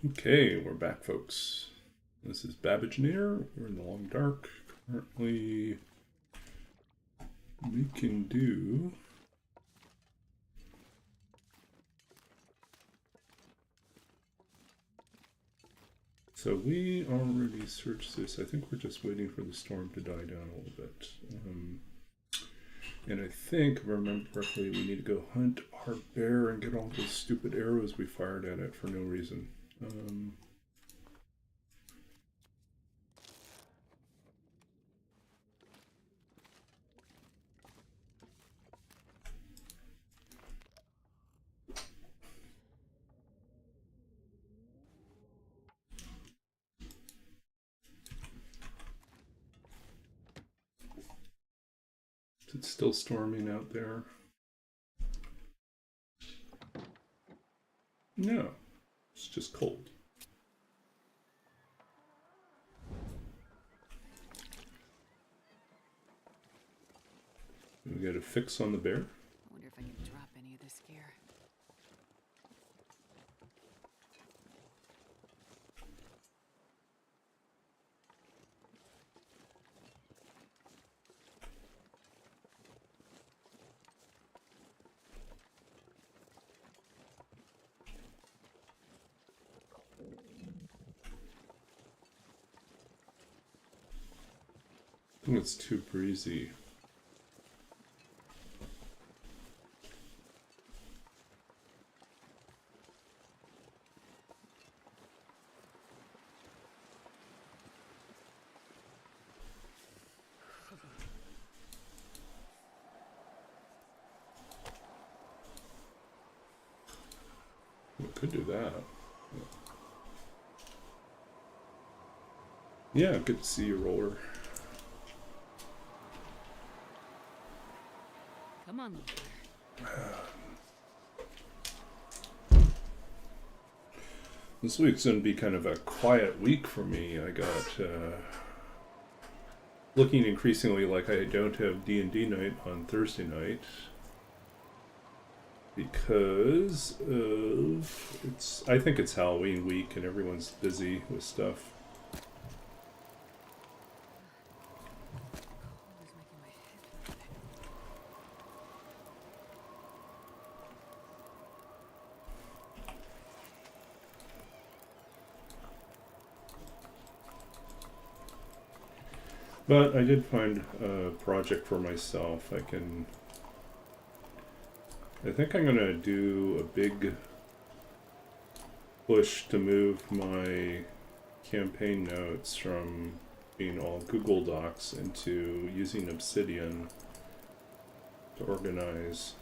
Okay, we're back, folks. This is Babbage Near. We're in the long dark. Currently, we can do. So we already searched this. I think we're just waiting for the storm to die down a little bit. And I think, if I remember correctly, we need to go hunt our bear and get all those stupid arrows we fired at it for no reason. Is it still storming out there? No, it's just cold. We got a fix on the bear. I wonder if I can drop any of this gear. I think it's too breezy. We could do that. Yeah, good to see you, Roller. Come on, little bear. This week's going to be kind of a quiet week for me. I got looking increasingly like I don't have D&D night on Thursday night because of I think it's Halloween week and everyone's busy with stuff. Cold is making my head hurt. But I did find a project for myself. I think I'm gonna do a big push to move my campaign notes from being all Google Docs into using Obsidian to organize.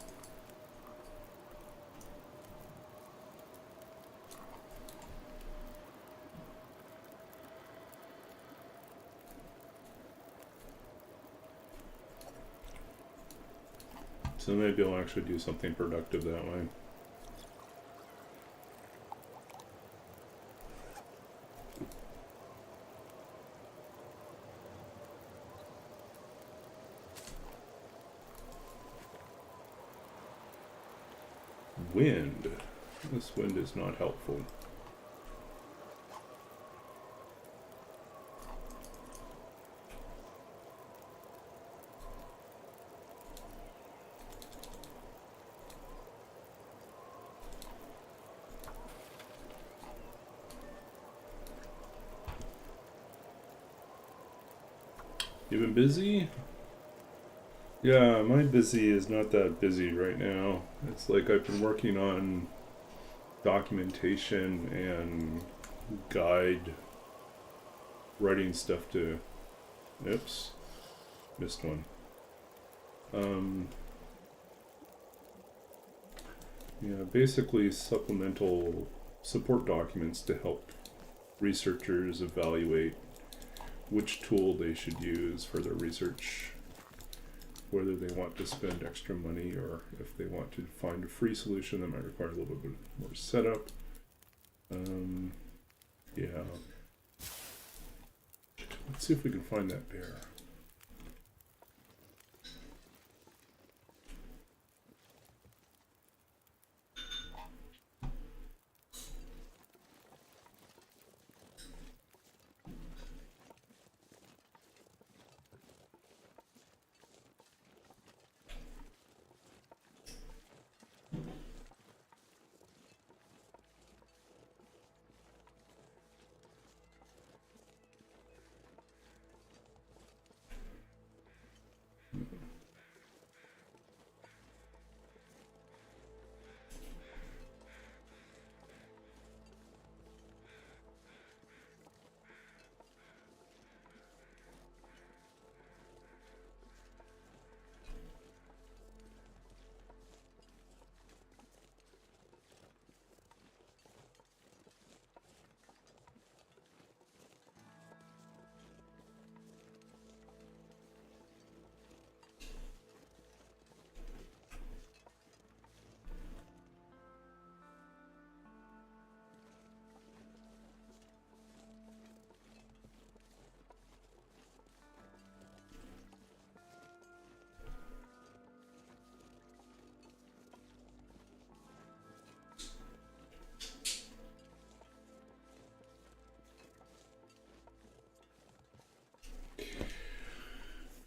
So maybe I'll actually do something productive that way. Wind. This wind is not helpful. You been busy? Yeah, my busy is not that busy right now. It's like I've been working on documentation and guide writing stuff to. Oops, missed one. Yeah, basically supplemental support documents to help researchers evaluate which tool they should use for their research, whether they want to spend extra money or if they want to find a free solution that might require a little bit more setup. Yeah. Let's see if we can find that bear.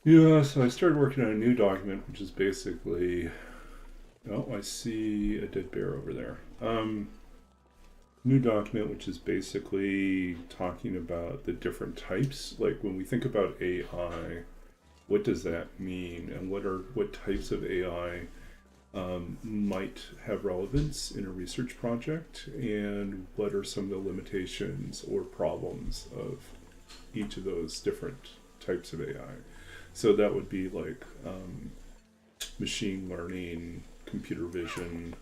Yeah, so I started working on a new document, which is basically, oh, I see a dead bear over there. New document, which is basically talking about the different types. Like when we think about AI, what does that mean, and what types of AI might have relevance in a research project, and what are some of the limitations or problems of each of those different types of AI. So that would be like machine learning, computer vision,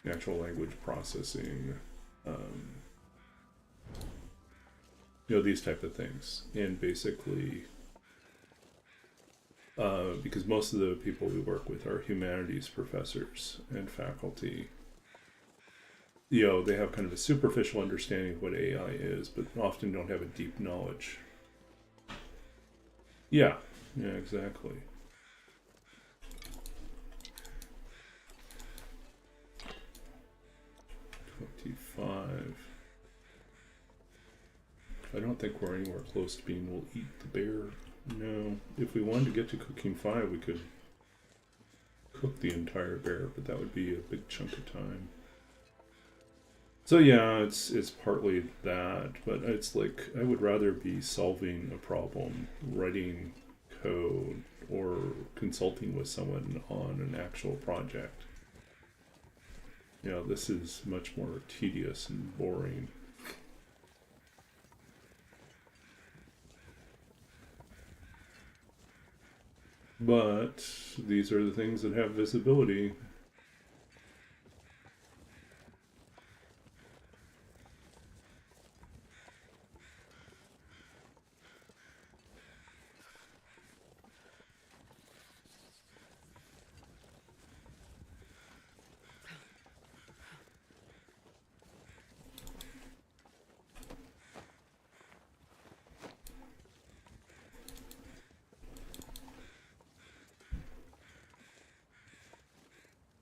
natural language processing, um, these type of things. And basically, because most of the people we work with are humanities professors and faculty, they have kind of a superficial understanding of what AI is, but often don't have a deep knowledge. Yeah, exactly. $25. I don't think we're anywhere close to being able to eat the bear. No. If we wanted to get to cooking 5, we could cook the entire bear, but that would be a big chunk of time. So yeah, it's partly that, but it's like I would rather be solving a problem, writing code, or consulting with someone on an actual project. This is much more tedious and boring. But these are the things that have visibility.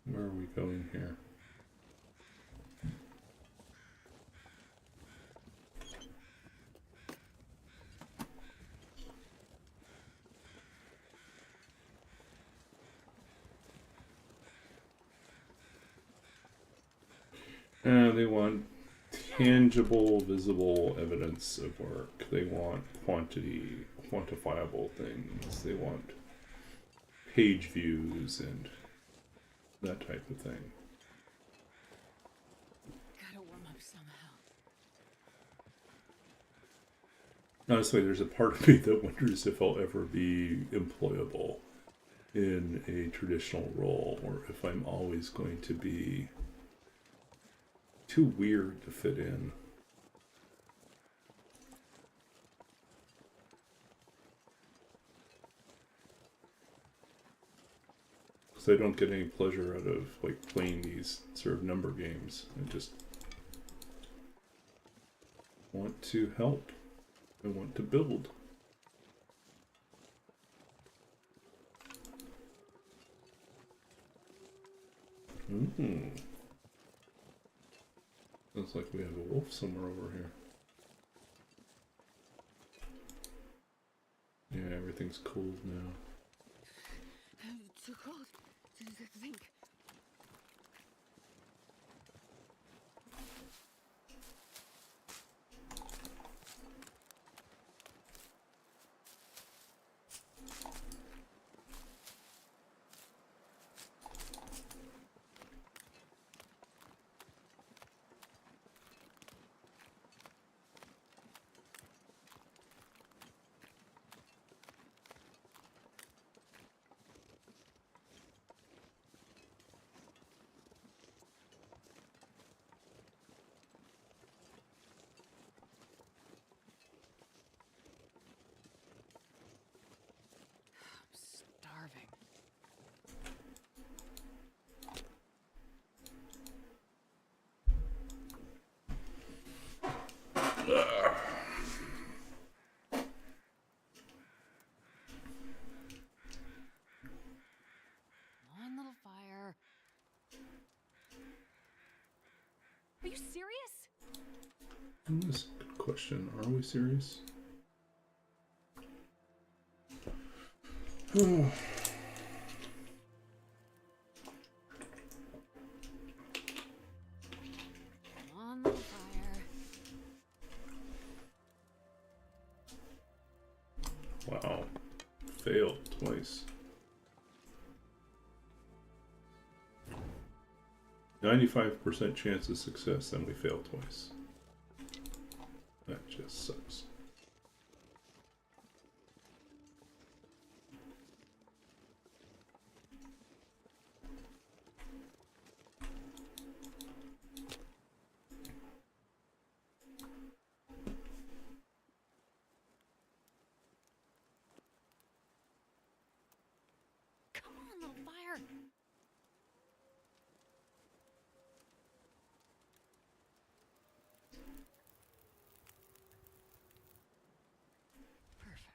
Where are we going here? They want tangible, visible evidence of work. They want quantity, quantifiable things. They want page views and that type of thing. Gotta warm up somehow. Honestly, there's a part of me that wonders if I'll ever be employable in a traditional role, or if I'm always going to be too weird to fit in. Because I don't get any pleasure out of like playing these sort of number games. I just want to help. I want to build. Looks like we have a wolf somewhere over here. Yeah, everything's cold now. Too cold to think. Starving. One little fire. Are you serious? That's a good question. Are we serious? Come on, little fire. Wow. Failed twice. 95% chance of success, then we fail twice. That just sucks. Come on, little fire. Perfect.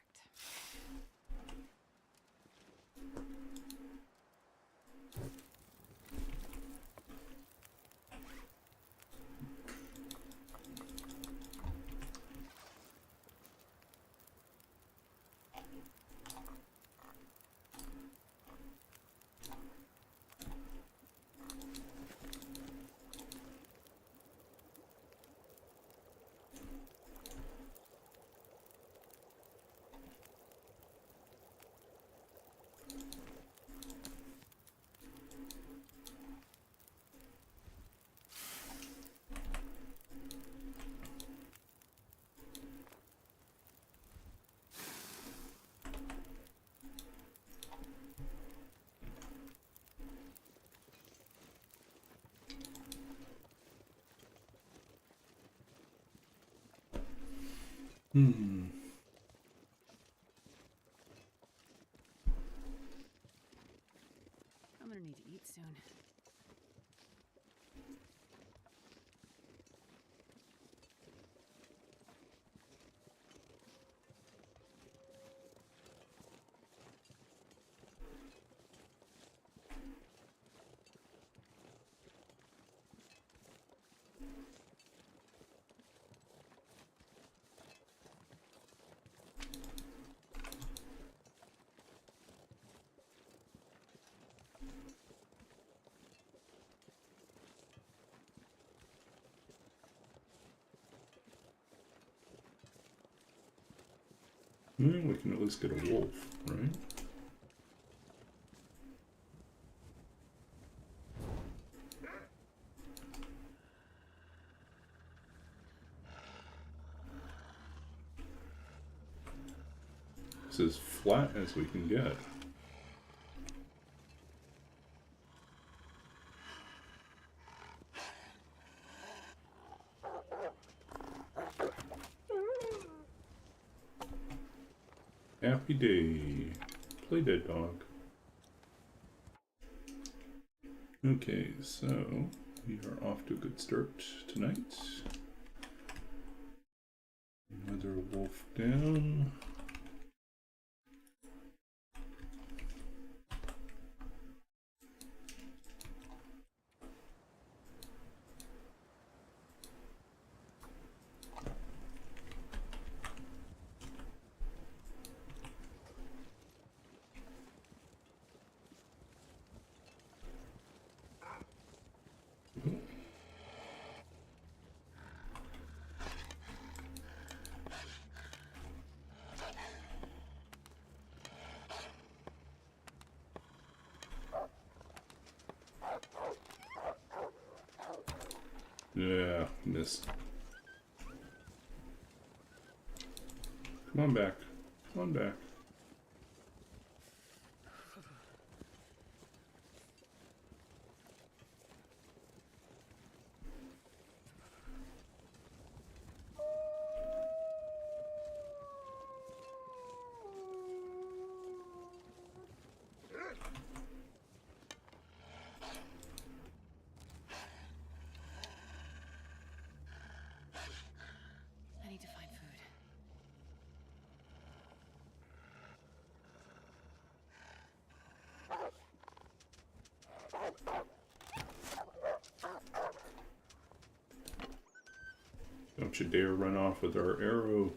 Hmm. I'm gonna need to eat soon. Well, we can at least get a wolf, right? It's as flat as we can get. Happy day. Play dead dog. Okay, so we are off to a good start tonight. Another wolf down. Yeah, missed. Come on back. Come on back. I need to find food. Don't you dare run off with our arrow.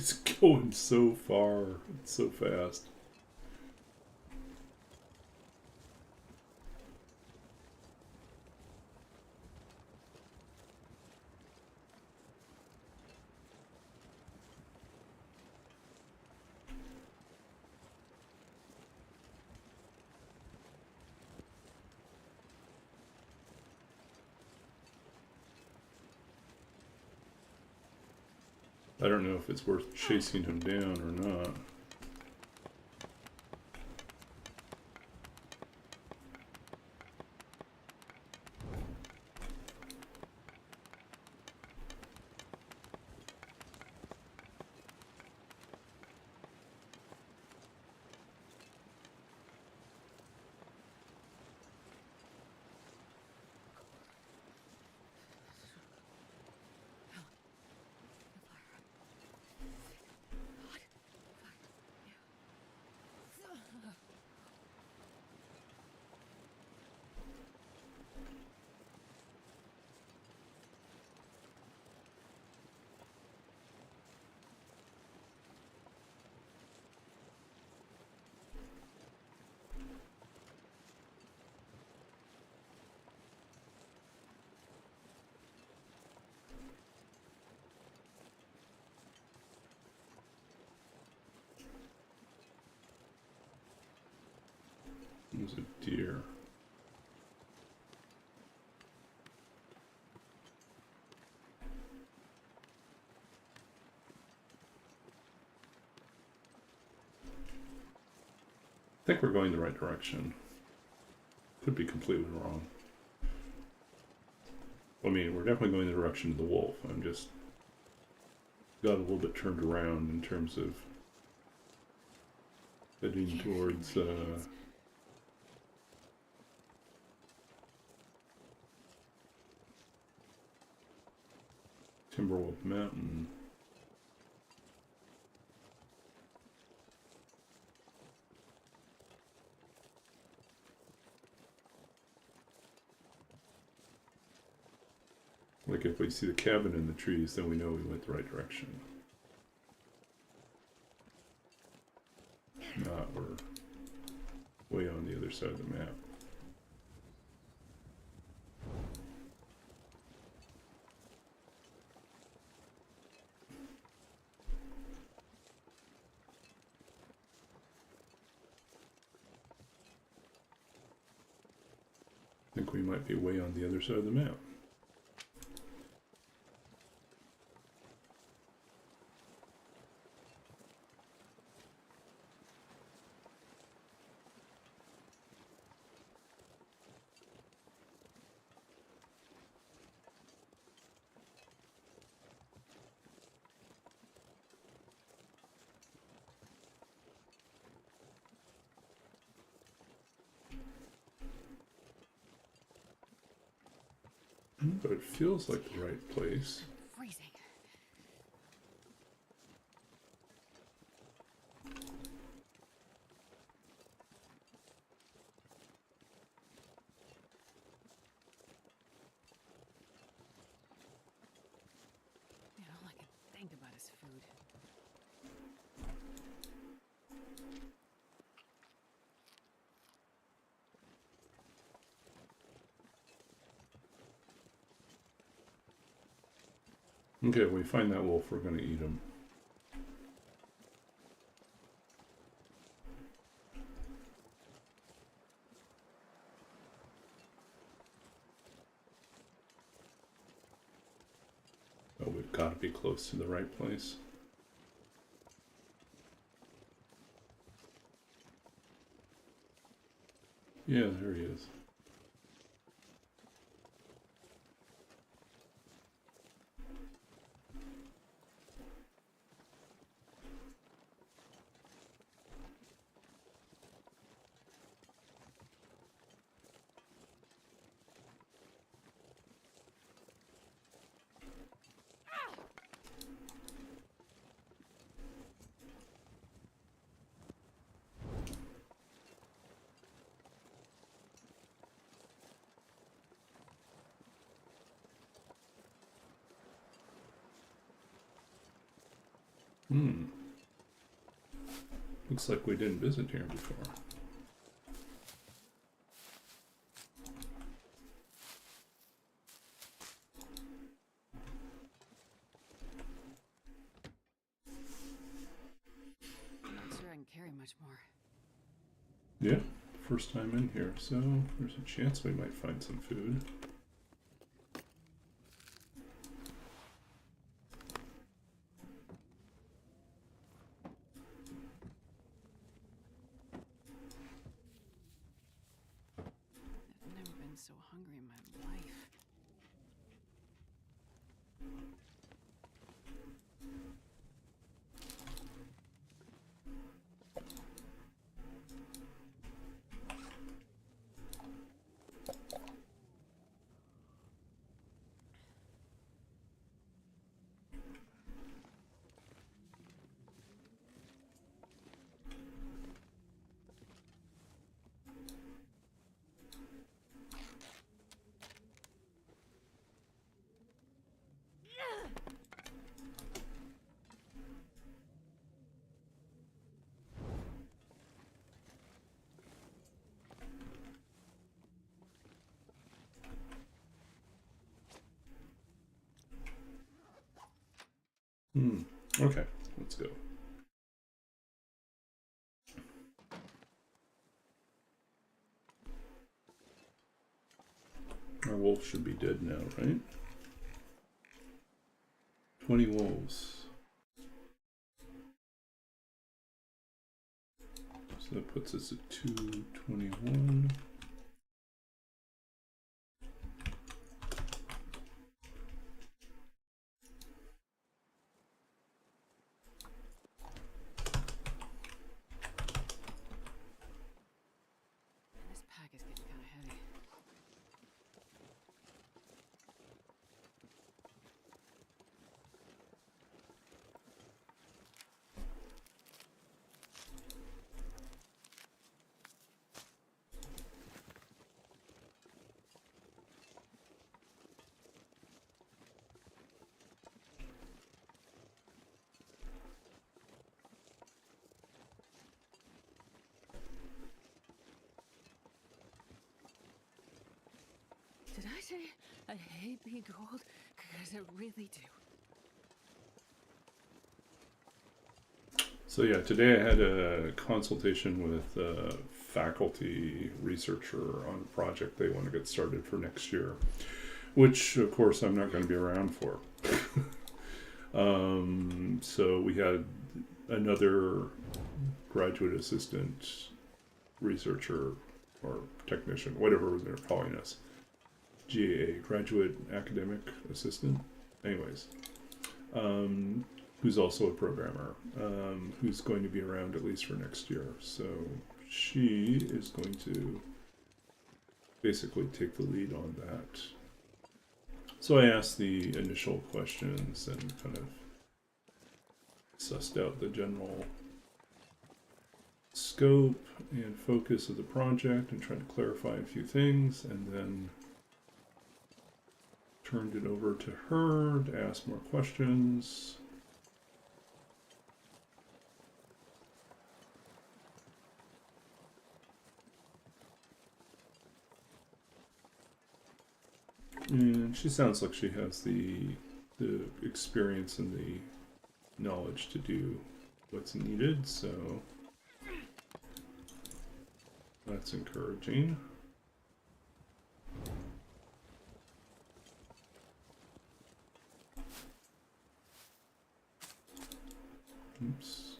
It's going so far. It's so fast. I don't know if it's worth chasing him down or not. There's a deer. I think we're going the right direction. Could be completely wrong. I mean, we're definitely going the direction of the wolf. I'm just got a little bit turned around in terms of heading towards Timberwolf Mountain. Like if we see the cabin in the trees, then we know we went the right direction. If not, we're way on the other side of the map. I think we might be way on the other side of the map. But it feels like the right place. Freezing. All I can think about is food. Okay, when we find that wolf, we're going to eat him. Oh, we've got to be close to the right place. Yeah, there he is. Hmm. Looks like we didn't visit here before. I'm not sure I can carry much more. Yeah, first time in here, so there's a chance we might find some food. I've never been so hungry in my life. Okay, let's go. Our wolf should be dead now, right? 20 wolves. So that puts us at 221. This pack is getting kind of heavy. Did I say I hate being cold? Because I really do. So yeah, today I had a consultation with a faculty researcher on a project they want to get started for next year, which of course I'm not going to be around for. So we had another graduate assistant researcher or technician, whatever they're calling us, GAA, graduate academic assistant, anyways, who's also a programmer, who's going to be around at least for next year. So she is going to basically take the lead on that. So I asked the initial questions and kind of sussed out the general scope and focus of the project and tried to clarify a few things, and then turned it over to her to ask more questions. And she sounds like she has the experience and the knowledge to do what's needed, so that's encouraging. Oops.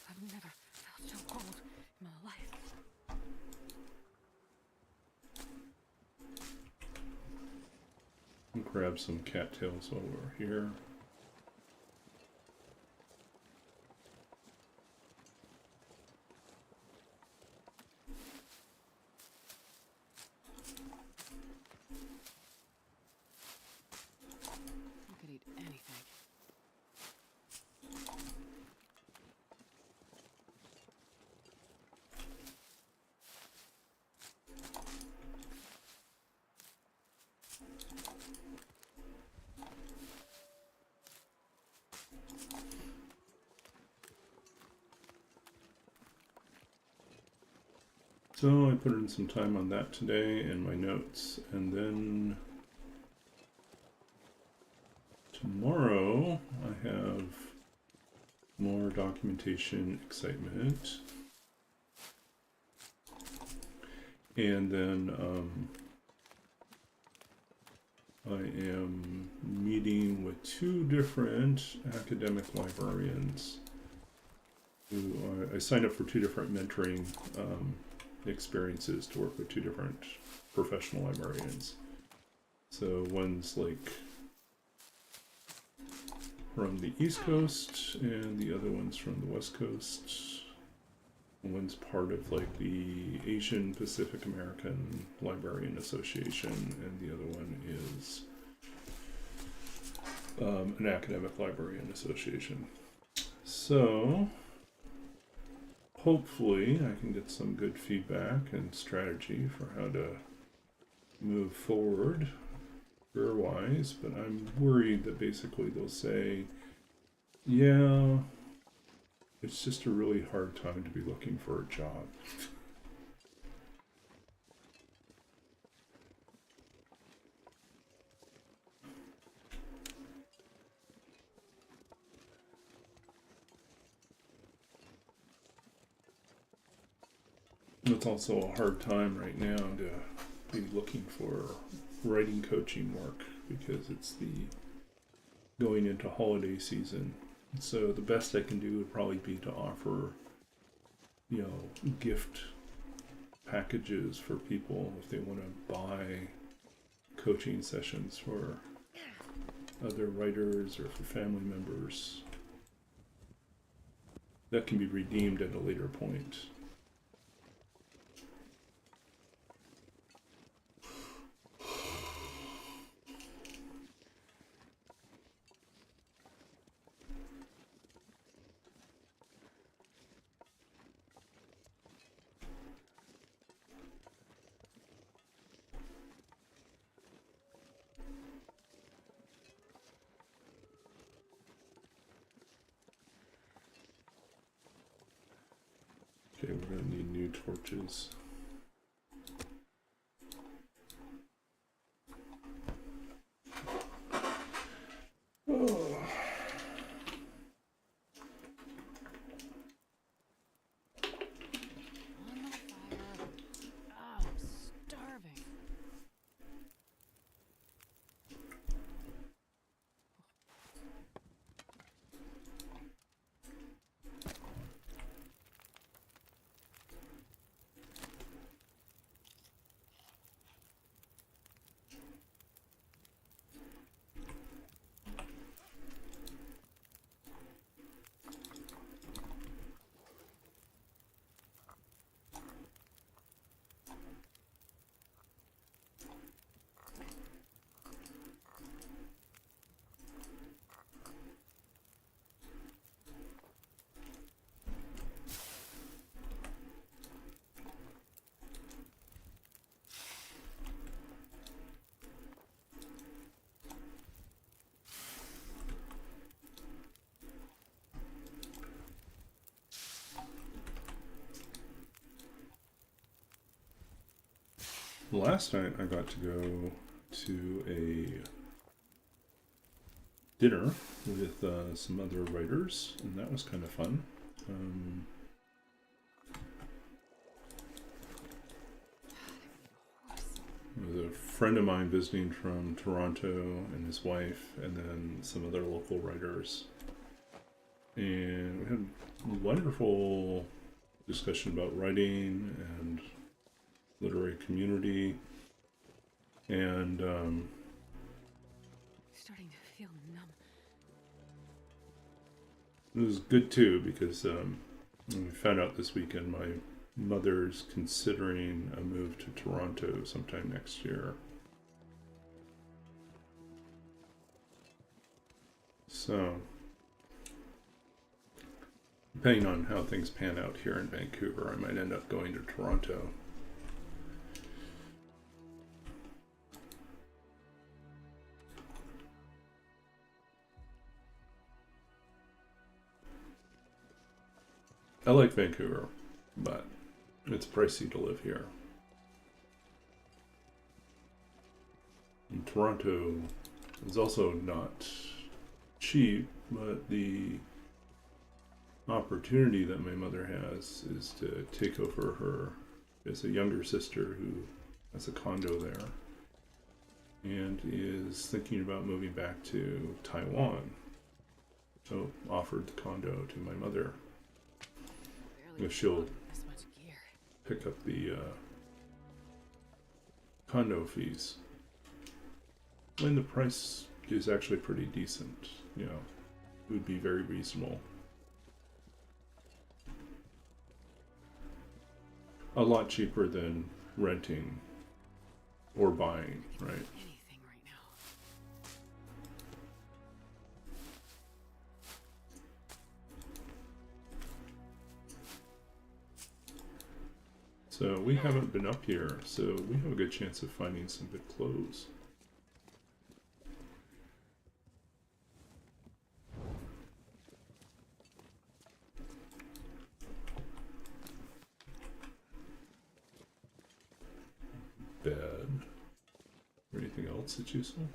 I've never felt so cold in my life. I'll grab some cattails while we're here. You could eat anything. So I put in some time on that today in my notes, and then tomorrow I have more documentation excitement, and then I am meeting with 2 different academic librarians who I signed up for 2 different mentoring experiences to work with 2 different professional librarians. So one's like from the East Coast and the other one's from the West Coast. One's part of like the Asian Pacific American Librarian Association, and the other one is an academic librarian association. So hopefully I can get some good feedback and strategy for how to move forward career-wise, but I'm worried that basically they'll say, yeah, it's just a really hard time to be looking for a job. It's also a hard time right now to be looking for writing coaching work because it's the going into holiday season. So the best I can do would probably be to offer, you know, gift packages for people if they want to buy coaching sessions for other writers or for family members. That can be redeemed at a later point. Okay, we're going to need new torches. Oh. On the fire. Oh, I'm starving. Last night I got to go to a dinner with some other writers, and that was kind of fun. There was a friend of mine visiting from Toronto and his wife, and then some other local writers. And we had a wonderful discussion about writing and literary community, and Starting to feel numb. it was good too because we found out this weekend my mother's considering a move to Toronto sometime next year. So, depending on how things pan out here in Vancouver, I might end up going to Toronto. I like Vancouver, but It's pricey to live here. And Toronto is also not cheap, but the opportunity that my mother has is to take over her as a younger sister who has a condo there and is thinking about moving back to Taiwan. So offered the condo to my mother if she'll pick up the condo fees. And the price is actually pretty decent, you know, it would be very reasonable. A lot cheaper than renting or buying, right? Anything right now. So we haven't been up here, so we have a good chance of finding some good clothes. Bed. Or anything else that's useful?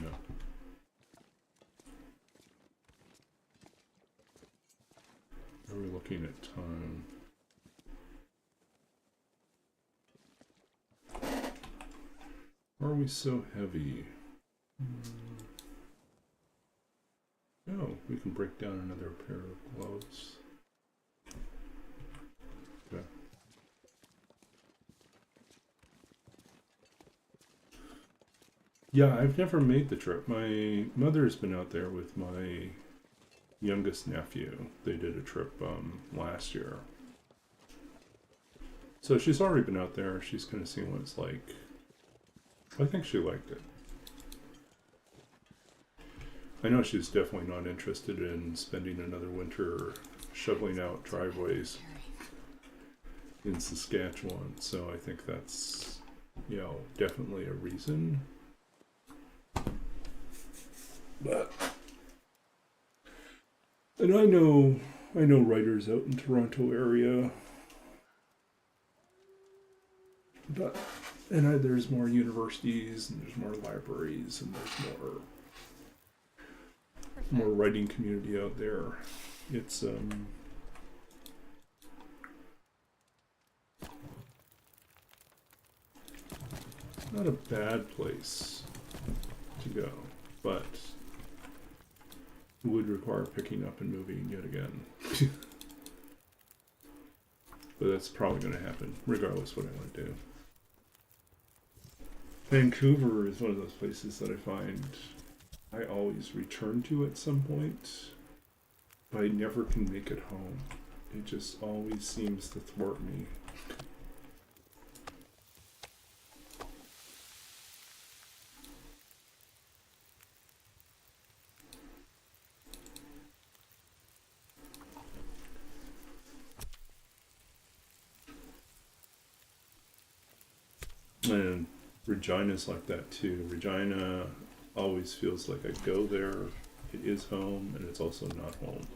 No. Are we looking at time? Are we so heavy? Oh, we can break down another pair of gloves. Okay. Yeah, I've never made the trip. My mother's been out there with my youngest nephew. They did a trip last year. So she's already been out there. She's kind of seen what it's like. I think she liked it. I know she's definitely not interested in spending another winter shoveling out driveways in Saskatchewan. So I think that's, you know, definitely a reason. But, and I know writers out in Toronto area, but, and there's more universities and there's more libraries and there's more writing community out there. It's not a bad place to go, but would require picking up and moving yet again. But that's probably going to happen, regardless what I want to do. Vancouver is one of those places that I find I always return to at some point, but I never can make it home. It just always seems to thwart me. And Regina's like that too. Regina always feels like I go there, it is home, and it's also not home.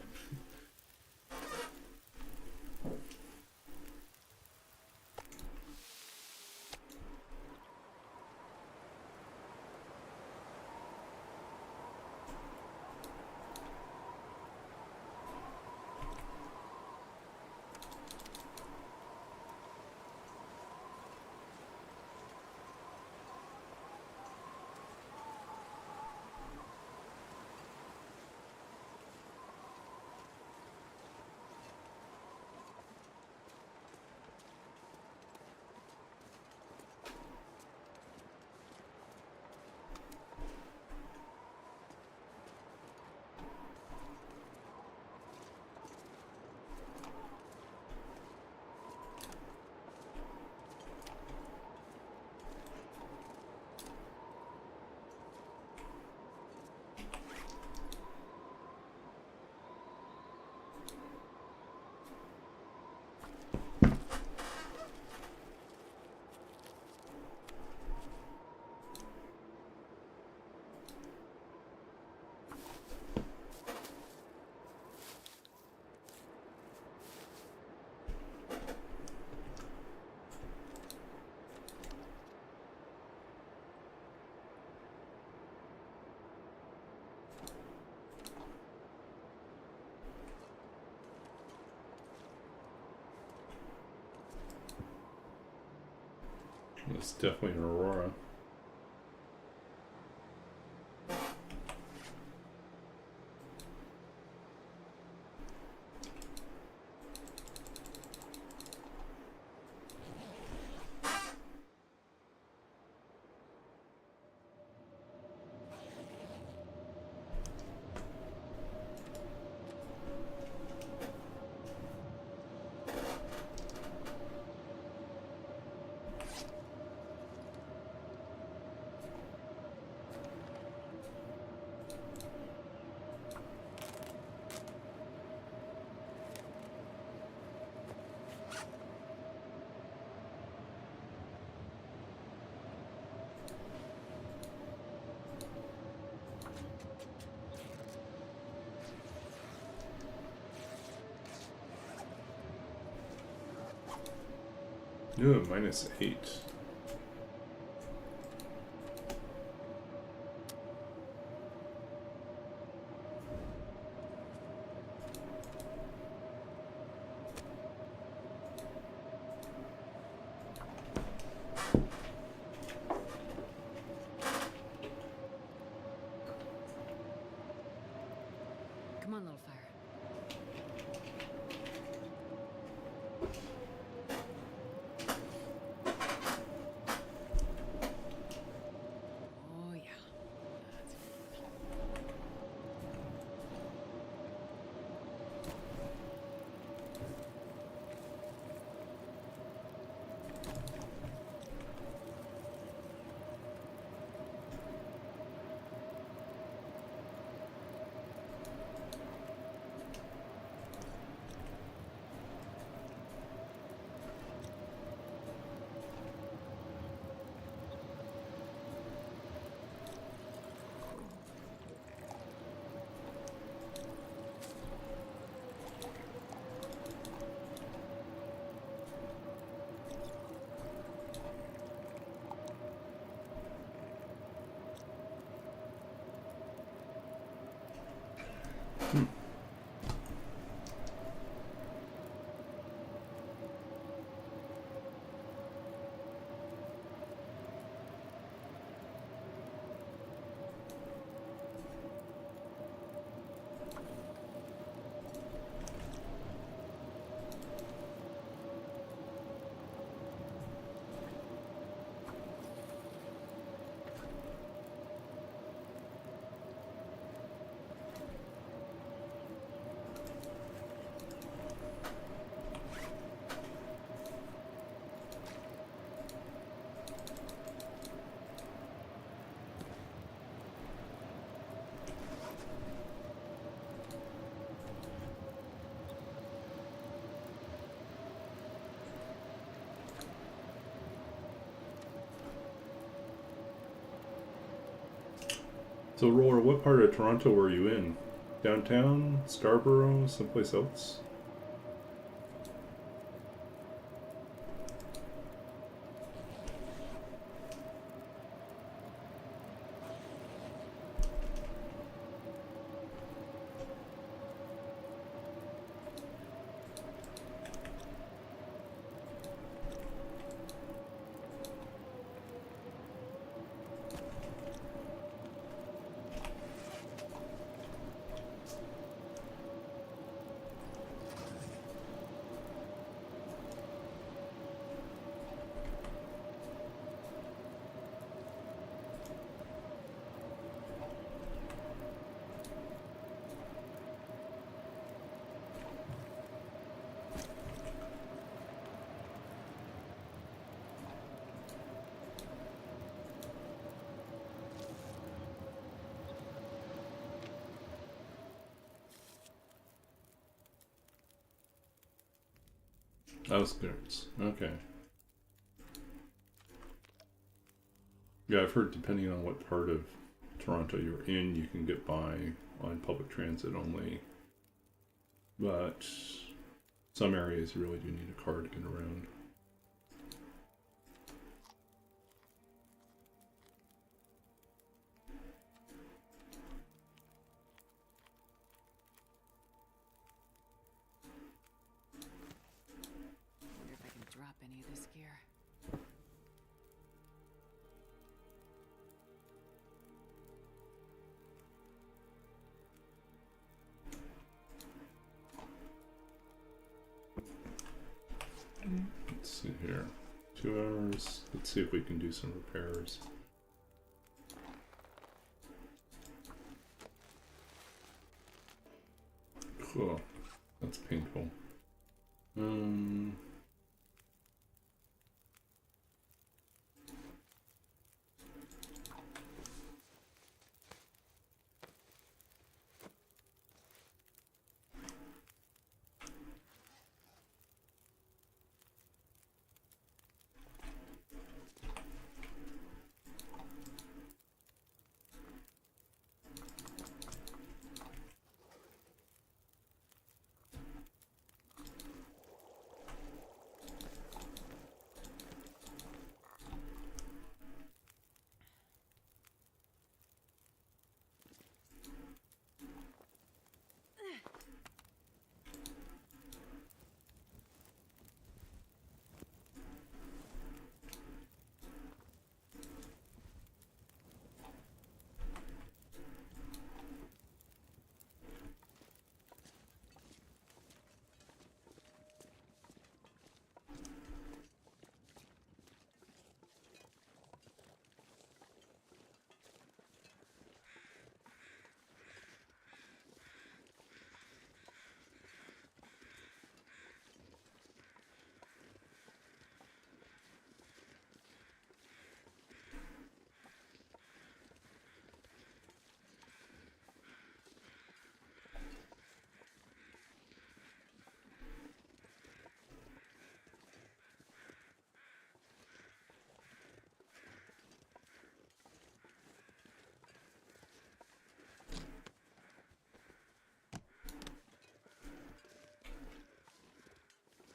it's definitely an Aurora. Ooh, -8. Come on, little fire. Oh, yeah. That's So, Roller, what part of Toronto were you in? Downtown? Scarborough? Someplace else? Outskirts. Okay. Yeah, I've heard depending on what part of Toronto you're in, you can get by on public transit only. But some areas you really do need a car to get around. wonder if I can drop any of this gear. Let's see here. 2 hours. Let's see if we can do some repairs. Cool. That's painful.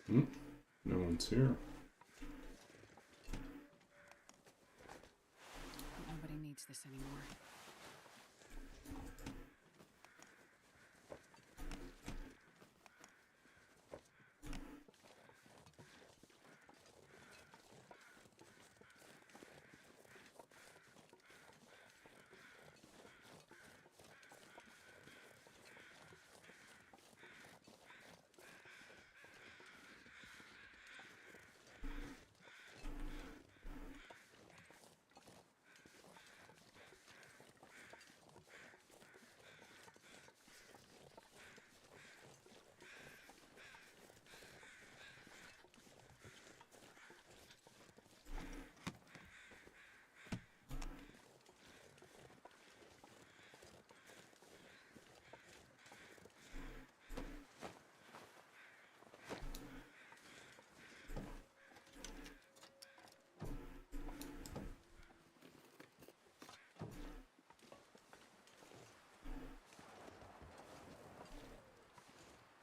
No one's here. Nobody needs this anymore.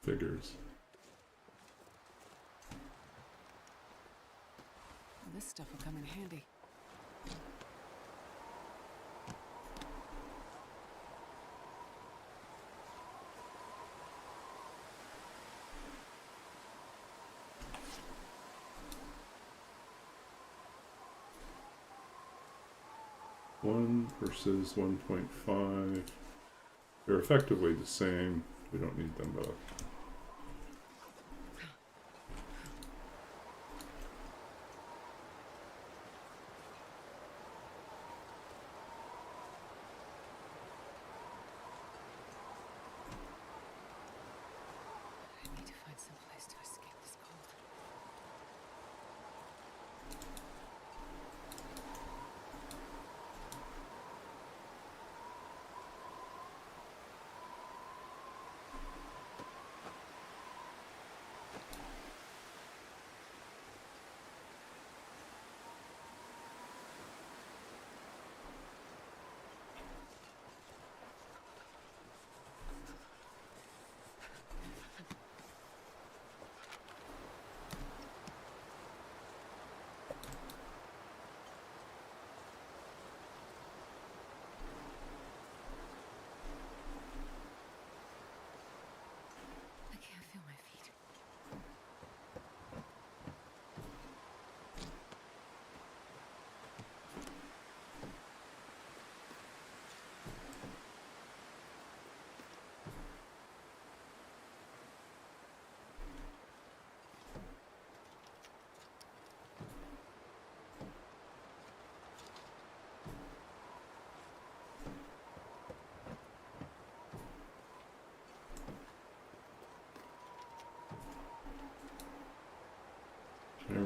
Figures. Well, this stuff will come in handy. One versus 1.5. They're effectively the same. We don't need them both. I need to find some place to escape this cold.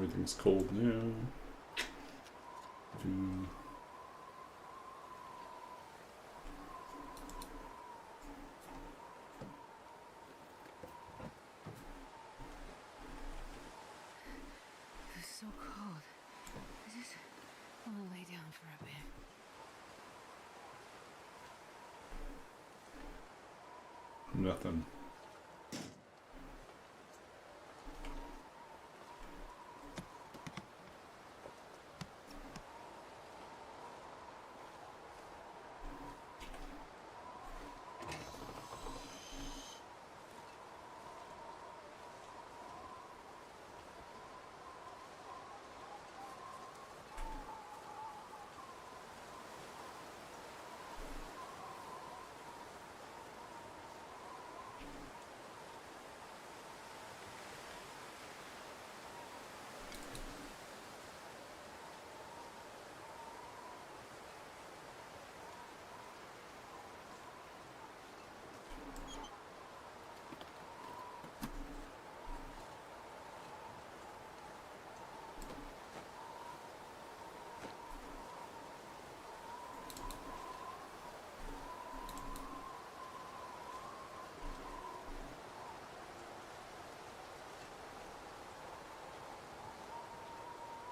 Everything's cold now. It's so cold. I just want to lay down for a bit. Nothing.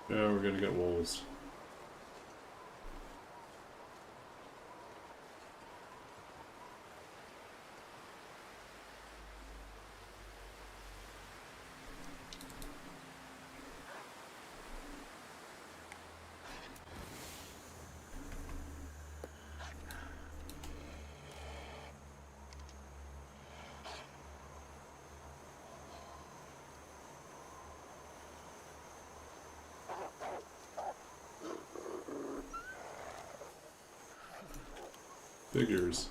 Yeah, we're gonna get wolves. Figures.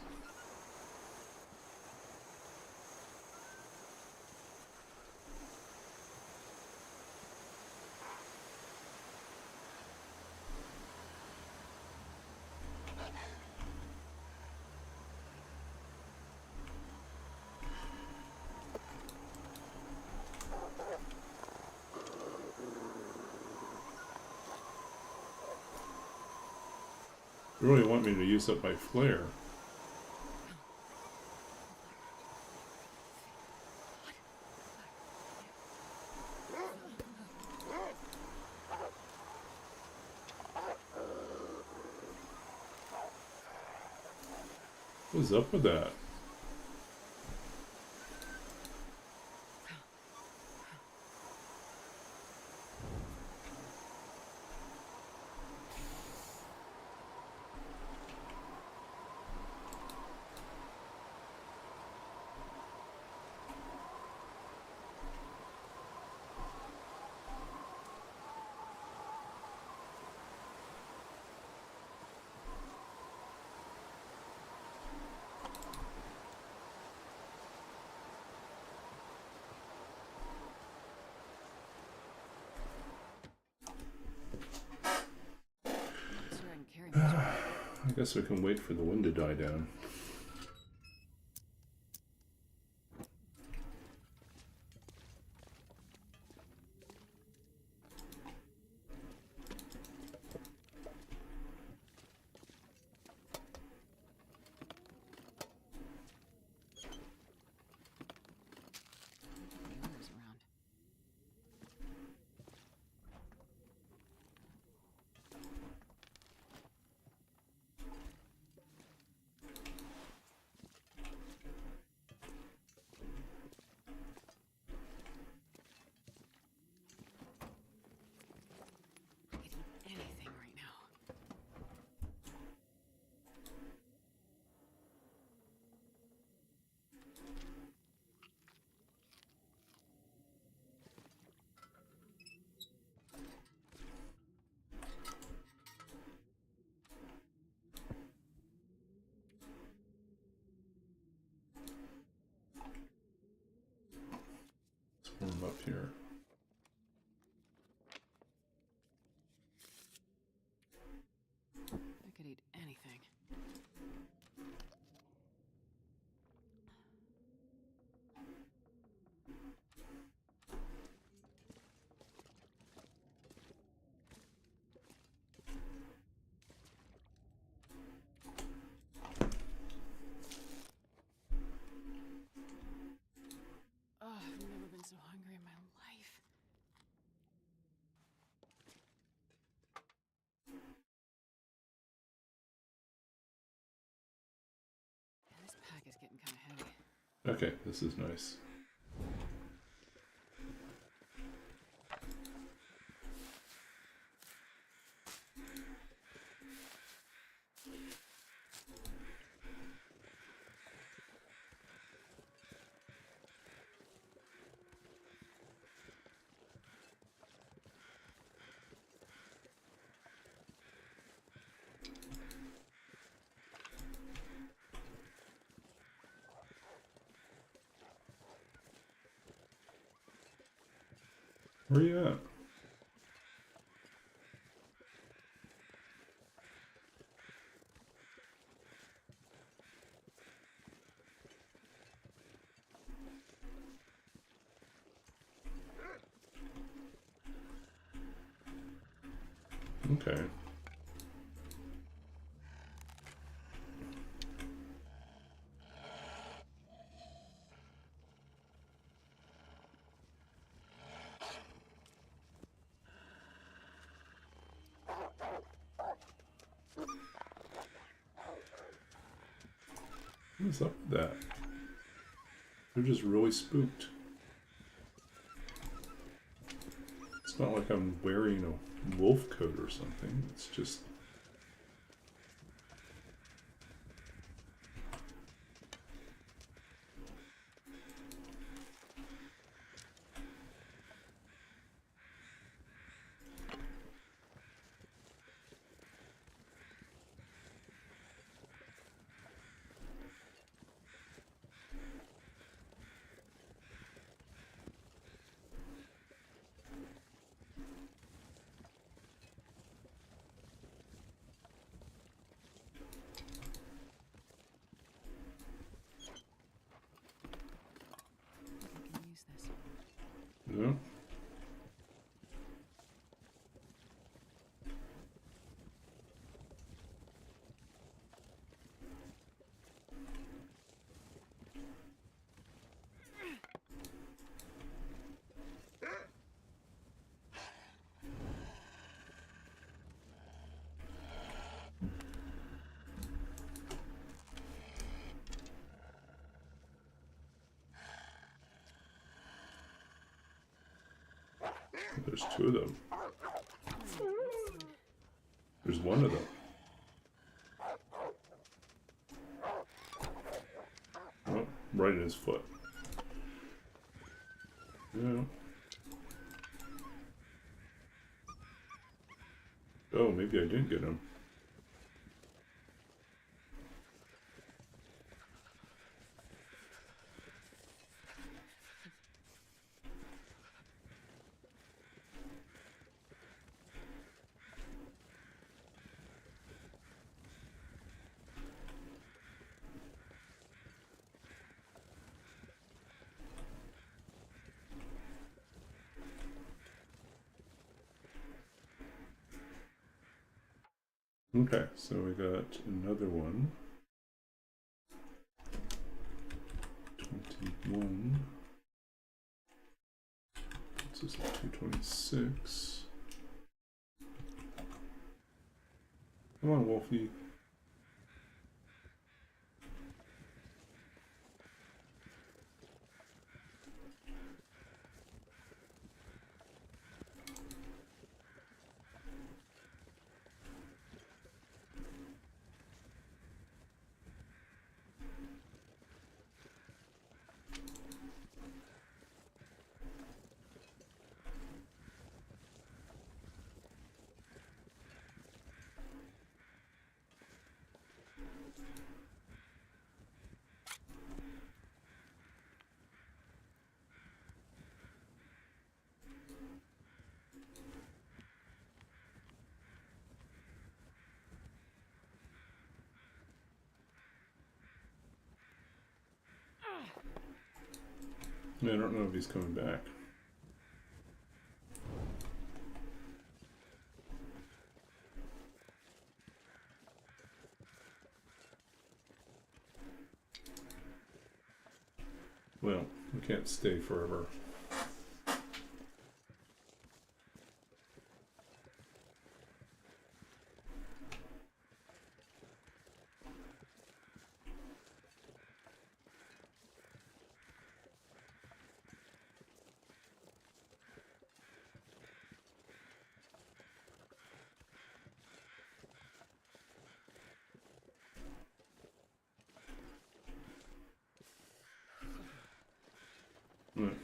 You really want me to use up my flare? What's up with that? Sure, I can carry much more. I guess we can wait for the wind to die down. The owner's around. I could eat anything right now. Let's warm up here. I could eat anything. Okay, this is nice. Where are you at? Okay. What's up with that? They're just really spooked. It's not like I'm wearing a wolf coat or something. It's just... I can use this. Yeah. There's two of them. There's one of them. Oh, right in his foot. Yeah. Oh, maybe I didn't get him. Okay, so we got another one. 21. This is 226. Come on, Wolfie. Yeah, I don't know if he's coming back. Well, we can't stay forever.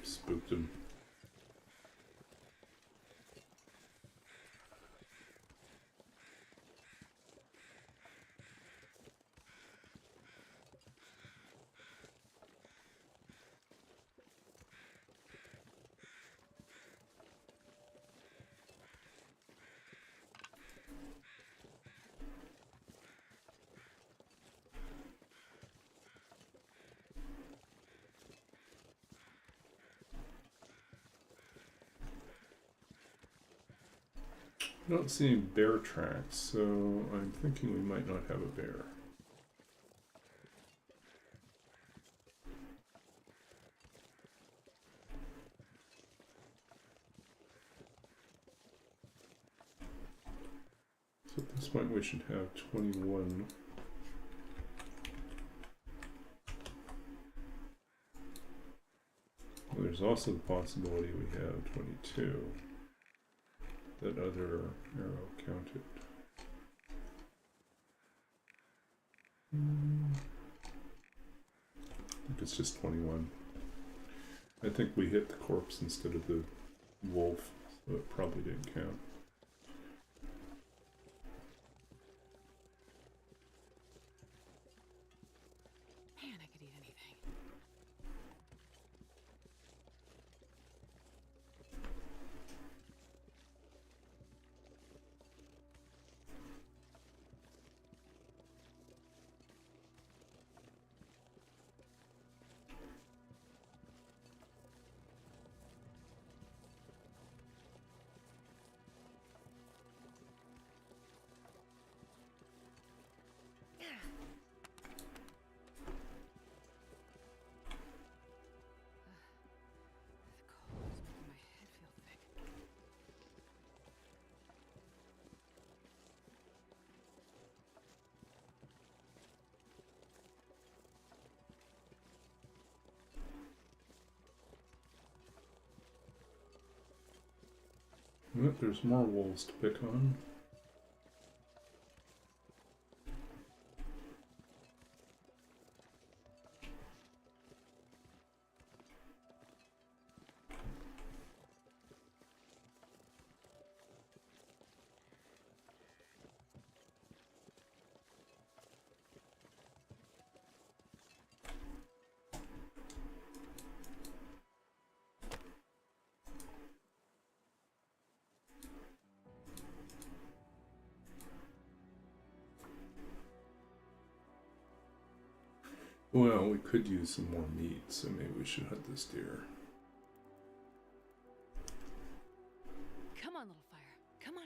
Spooked him. I don't see any bear tracks, so I'm thinking we might not have a bear. So at this point we should have 21. Well, there's also the possibility we have 22. That other arrow counted. I think it's just 21. I think we hit the corpse instead of the wolf, so it probably didn't count. Man, I could eat anything. The cold is making my head feel thick. Well, there's more wolves to pick on. Well, we could use some more meat, so maybe we should hunt this deer. Come on, little fire. Come on.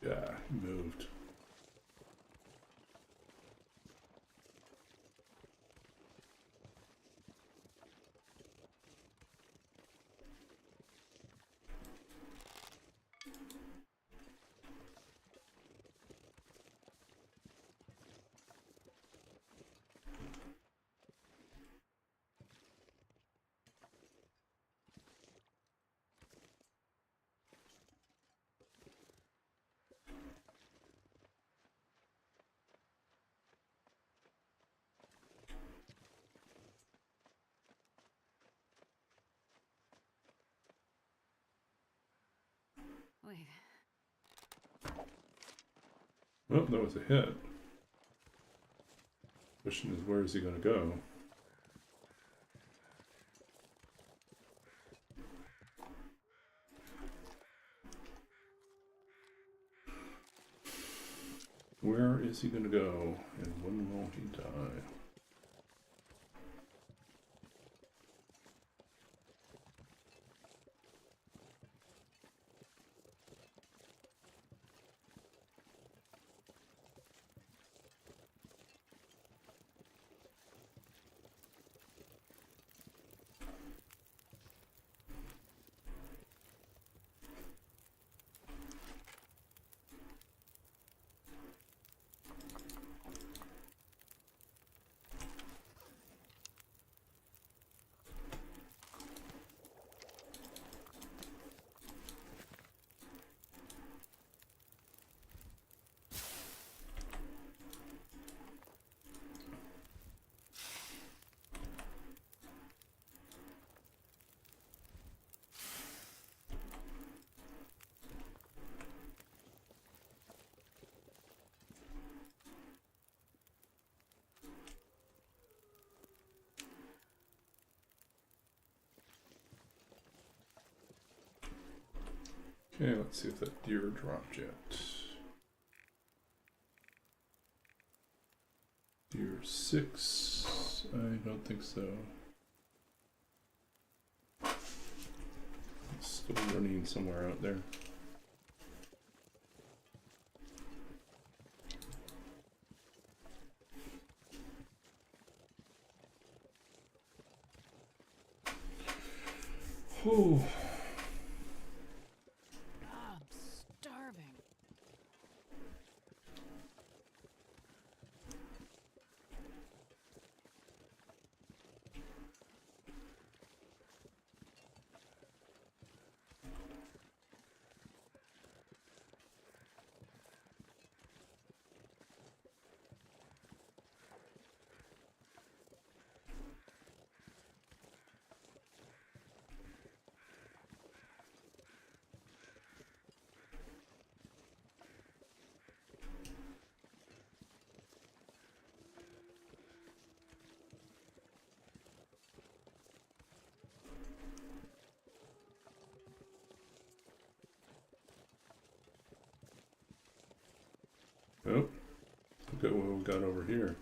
Yeah, he moved. Wait. Well, that was a hit. Question is, where is he going to go? Where is he going to go, and when will he die? Okay, let's see if that deer dropped yet. Deer 6. I don't think so. It's still running somewhere out there. Oh. I'm starving. Oh, look at what we got over here.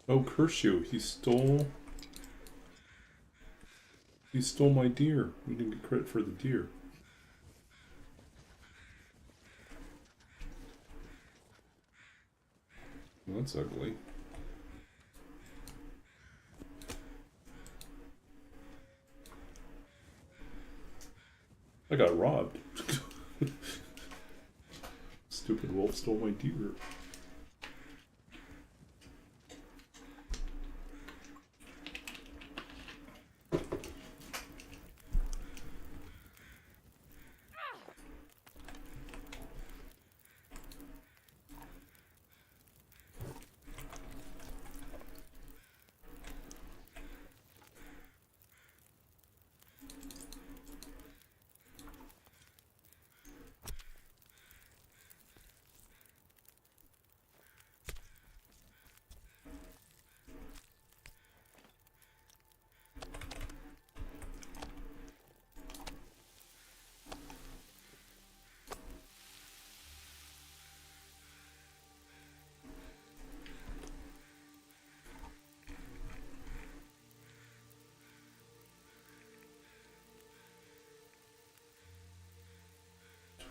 Oh, curse you, he stole my deer. We didn't get credit for the deer. Well, that's ugly. I got robbed. Stupid wolf stole my deer.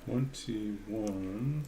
$21.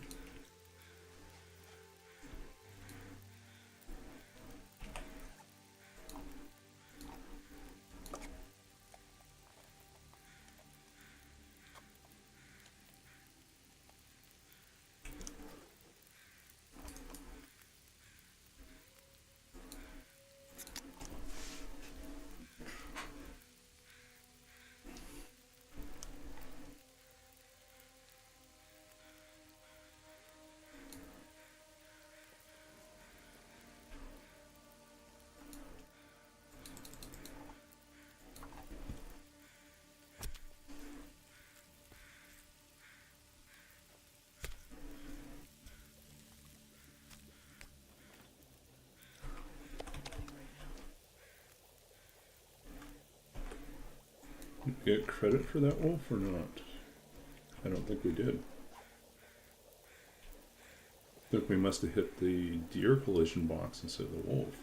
Did we get credit for that wolf or not? I don't think we did. I think we must have hit the deer collision box instead of the wolf.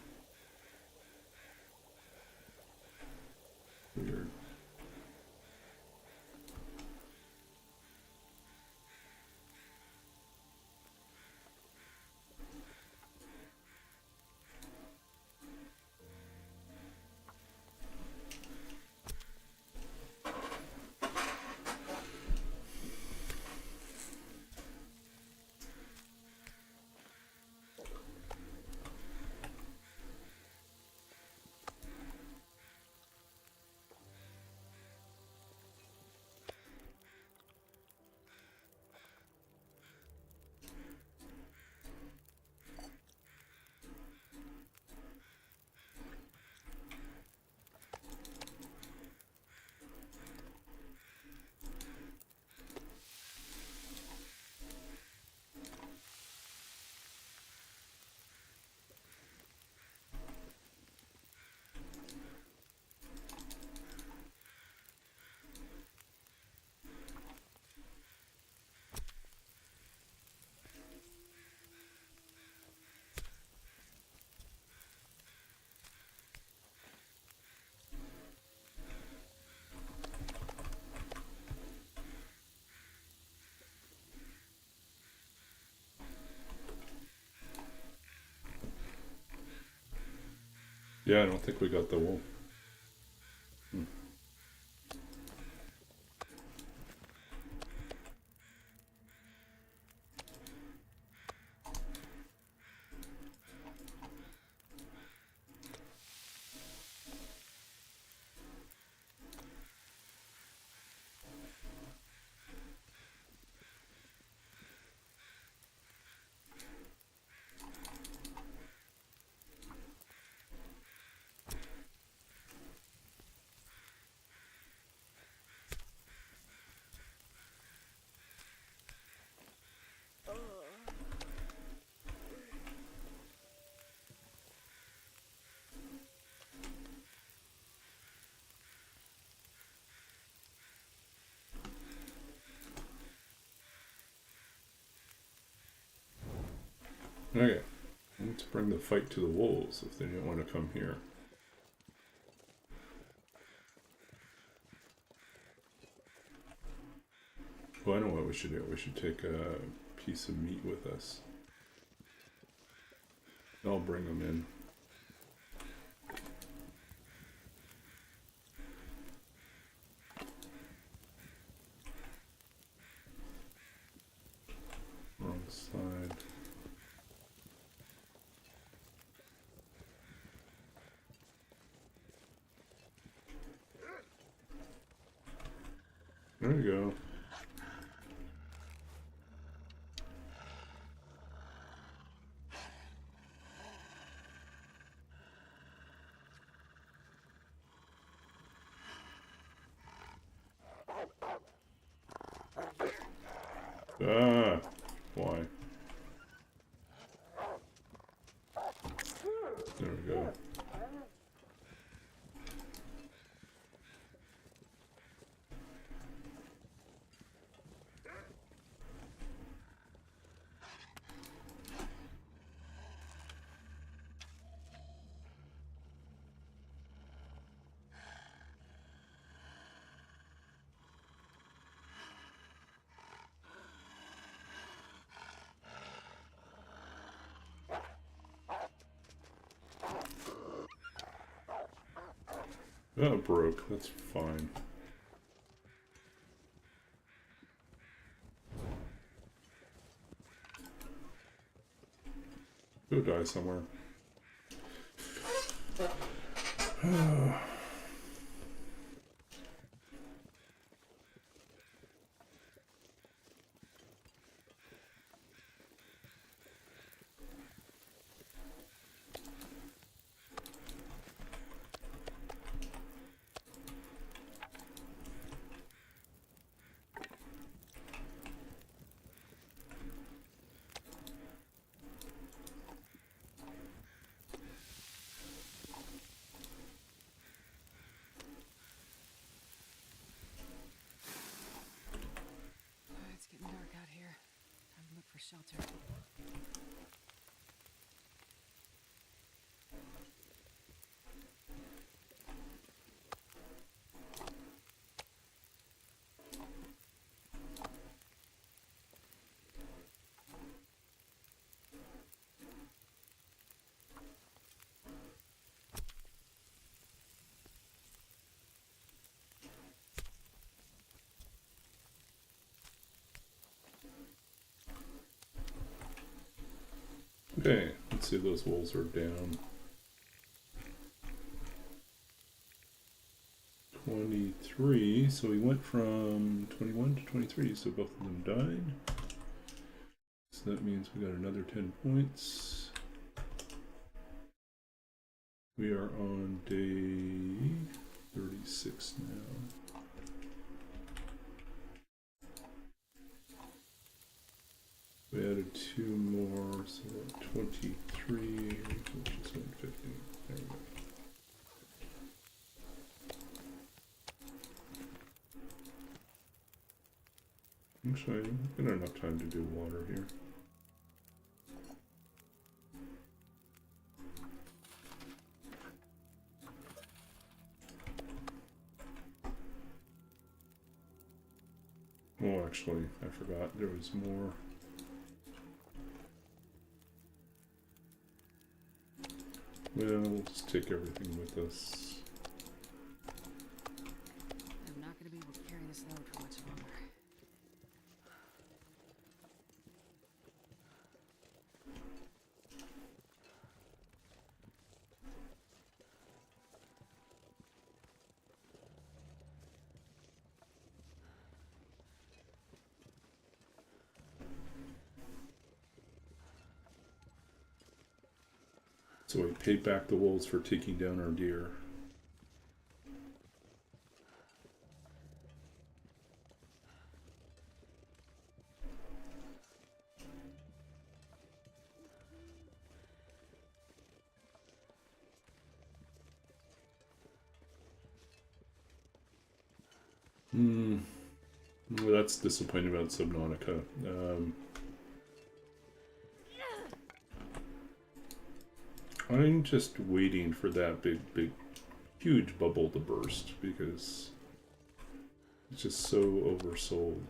Weird. Yeah, I don't think we got the wool. Okay, let's bring the fight to the wolves if they didn't want to come here. Well, I know what we should do. We should take a piece of meat with us. I'll bring them in. Wrong side. There we go. Ah, why? There we go. Oh, it broke. That's fine. Go die somewhere. It's getting dark out here. Time to look for shelter. Okay, let's see if those wolves are down. 23, so we went from 21 to 23, so both of them died. So that means we got another 10 points. We are on day 36 now. We added 2 more, so 23, which is 150. There we go. Actually, I've got enough time to do water here. Oh, actually, I forgot there was more. Well, we'll just take everything with us. I'm not gonna be able to carry this load for much longer. So we paid back the wolves for taking down our deer. Well, that's disappointing about Subnautica. I'm just waiting for that big, huge bubble to burst because it's just so oversold.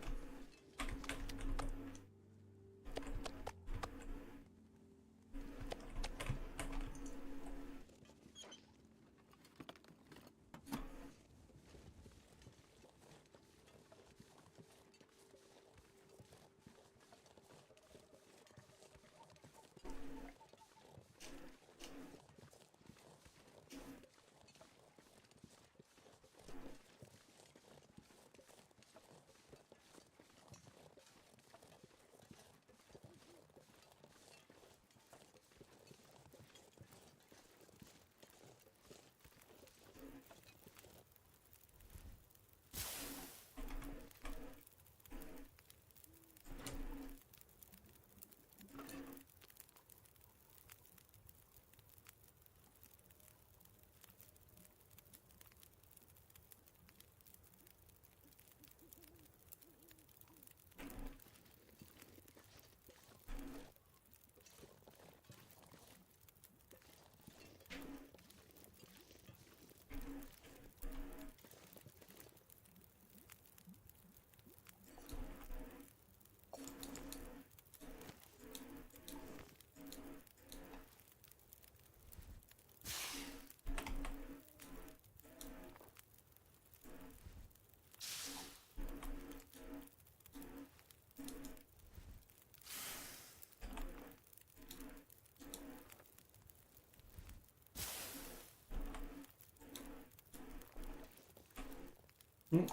Oh,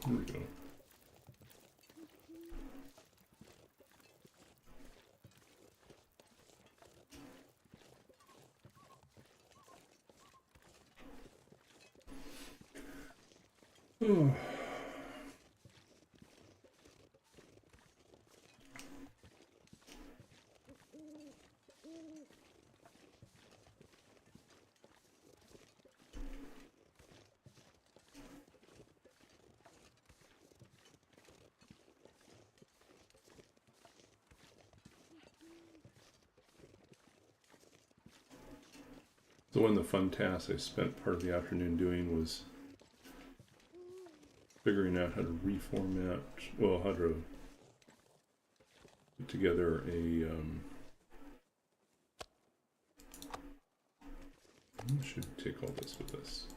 here we go. Oh. So one of the fun tasks I spent part of the afternoon doing was figuring out how to reformat, well, how to put together a, I should take all this with us,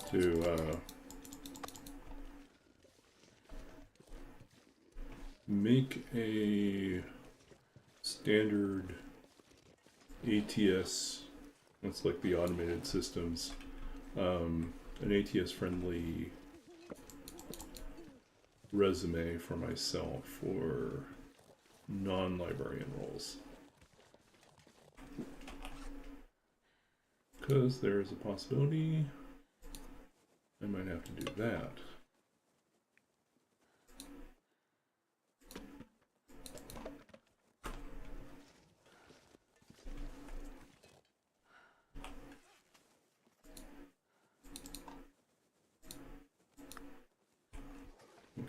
to make a standard ATS, that's like the automated systems, an ATS friendly resume for myself for non-librarian roles. Because there is a possibility I might have to do that.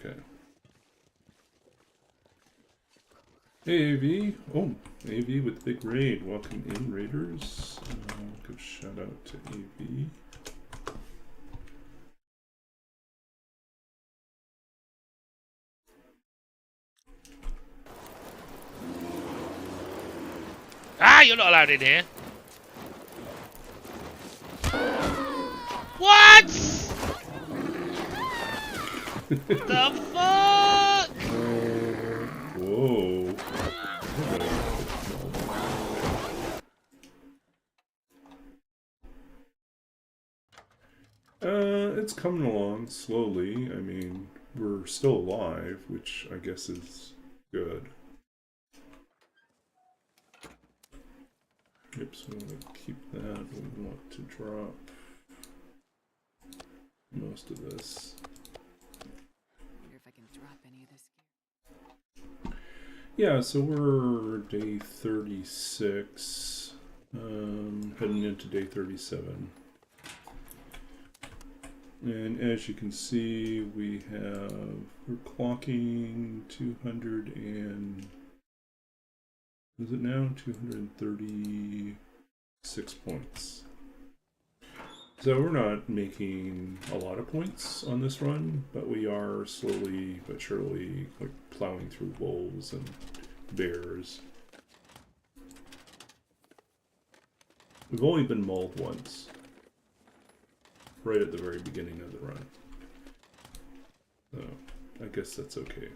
Okay. Hey AV. Oh, AV with Big Raid. Welcome in, Raiders. Give a shout out to AV. Ah, you're not allowed in here. What? The fuck? Whoa. It's coming along slowly. I mean, we're still alive, which I guess is good. Yep, so I'm gonna keep that. We want to drop most of this. Wonder if I can drop any of this. Yeah, so we're day 36, heading into day 37. And as you can see, we're clocking 200 and, is it now? 236 points. So we're not making a lot of points on this run, but we are slowly but surely like plowing through wolves and bears. We've only been mauled once, right at the very beginning of the run. So I guess that's okay.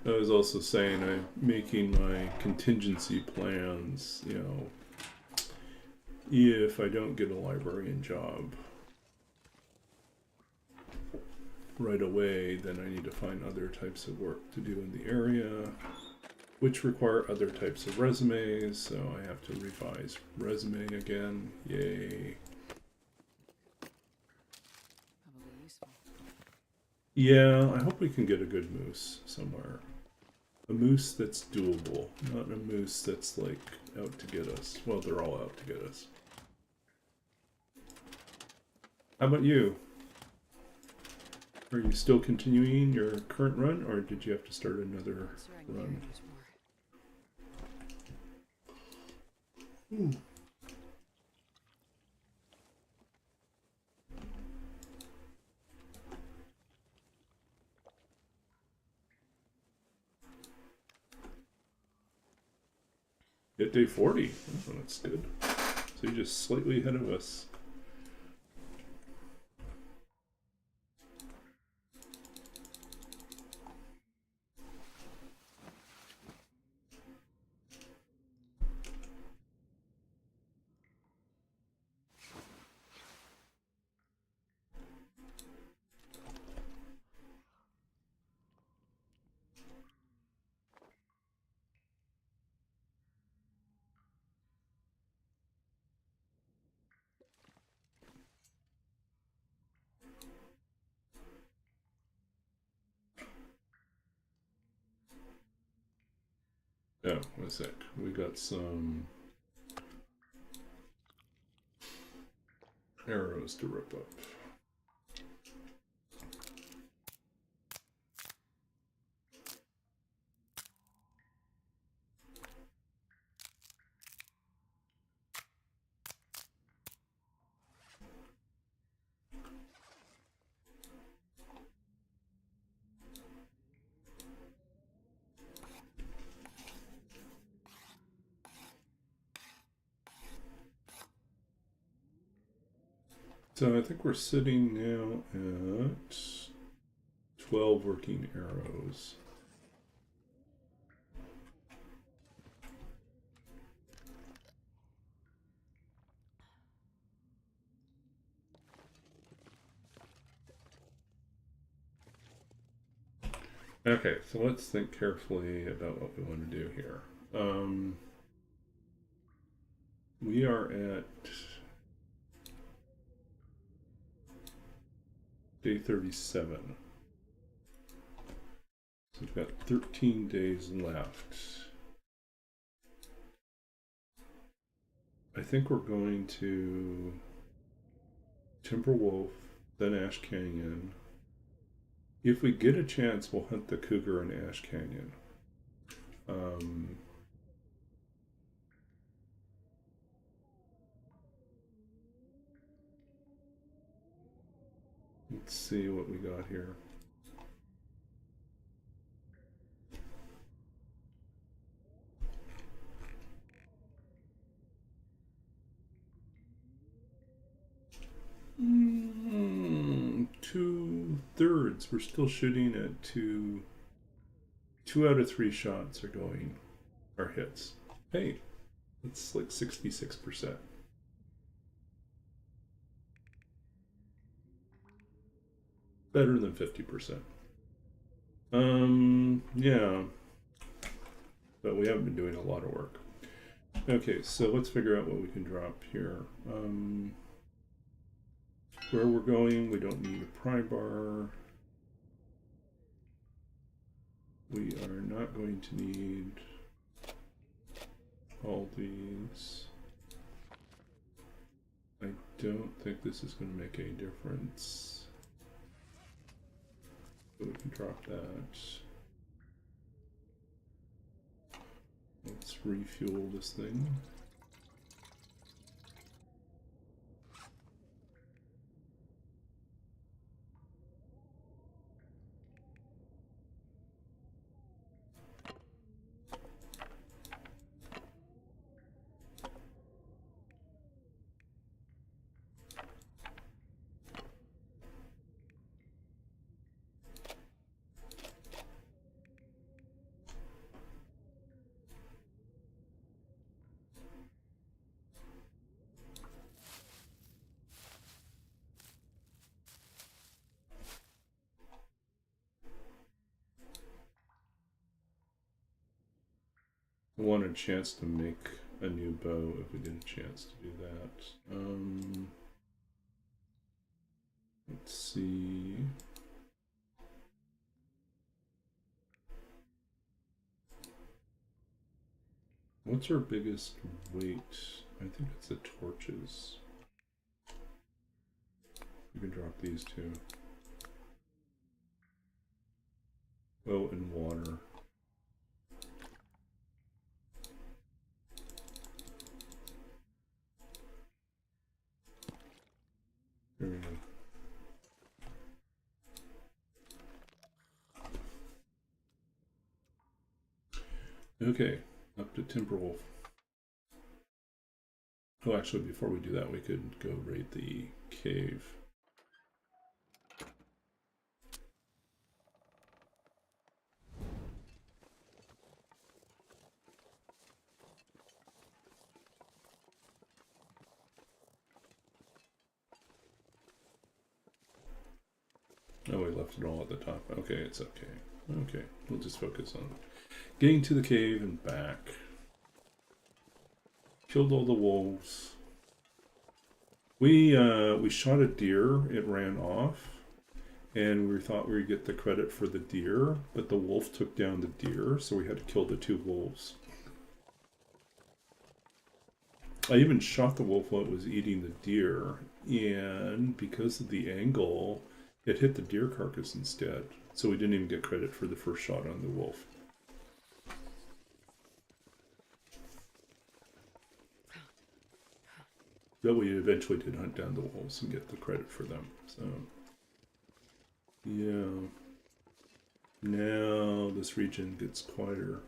I was also saying I'm making my contingency plans, you know, if I don't get a librarian job right away, then I need to find other types of work to do in the area, which require other types of resumes, so I have to revise resume again. Yay. Probably useful. Yeah, I hope we can get a good moose somewhere. A moose that's doable, not a moose that's like out to get us. Well, they're all out to get us. How about you? Are you still continuing your current run, or did you have to start another run? At day 40. Oh, that's good. So you're just slightly ahead of us. Oh, one sec. We got some arrows to rip up. So I think we're sitting now at 12 working arrows. Okay, so let's think carefully about what we want to do here. We are at day 37. So we've got 13 days left. I think we're going to Timberwolf, then Ash Canyon. If we get a chance, we'll hunt the Cougar in Ash Canyon. Let's see what we got here. Mm, 2/3. We're still shooting at two. 2 out of 3 shots are hits. Hey, that's like 66%. Better than 50%. Yeah. But we haven't been doing a lot of work. Okay, so let's figure out what we can drop here. Where we're going, we don't need a pry bar. We are not going to need all these. I don't think this is going to make any difference. But we can drop that. Let's refuel this thing. I want a chance to make a new bow if we get a chance to do that. Let's see. What's our biggest weight? I think it's the torches. We can drop these too. Oh, and water. There we go. Okay, up to Timberwolf. Oh, actually, before we do that, we could go raid the cave. Oh, we left it all at the top. Okay, it's okay. Okay, we'll just focus on getting to the cave and back. Killed all the wolves. We shot a deer. It ran off, and we thought we would get the credit for the deer, but the wolf took down the deer, so we had to kill the 2 wolves. I even shot the wolf while it was eating the deer, and because of the angle, it hit the deer carcass instead, so we didn't even get credit for the first shot on the wolf. But we eventually did hunt down the wolves and get the credit for them, so... Yeah. Now this region gets quieter.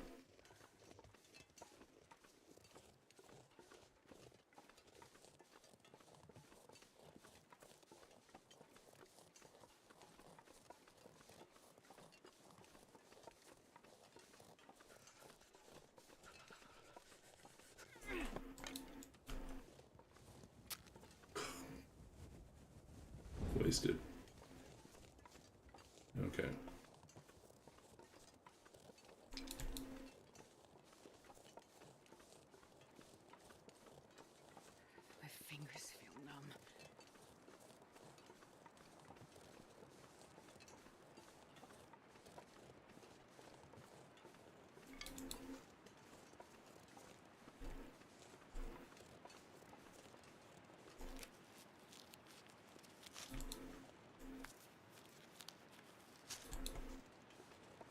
Wasted. Okay. My fingers feel numb.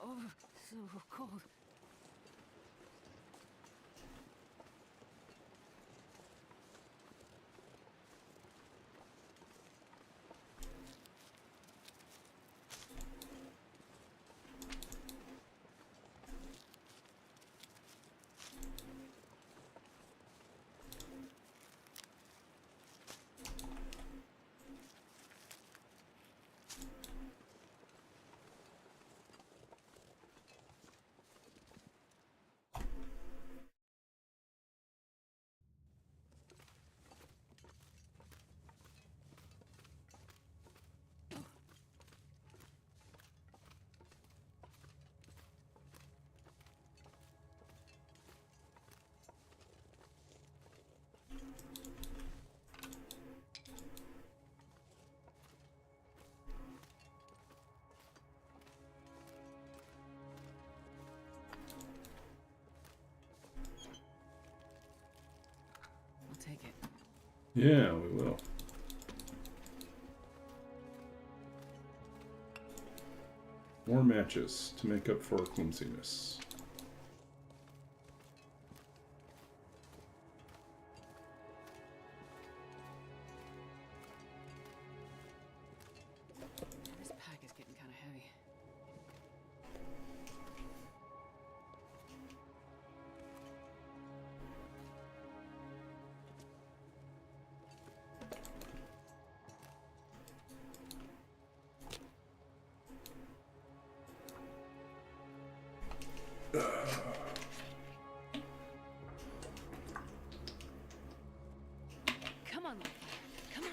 Oh, so cold. Yeah, we will. More matches to make up for our clumsiness. This pack is getting kind of heavy. Come on, come on.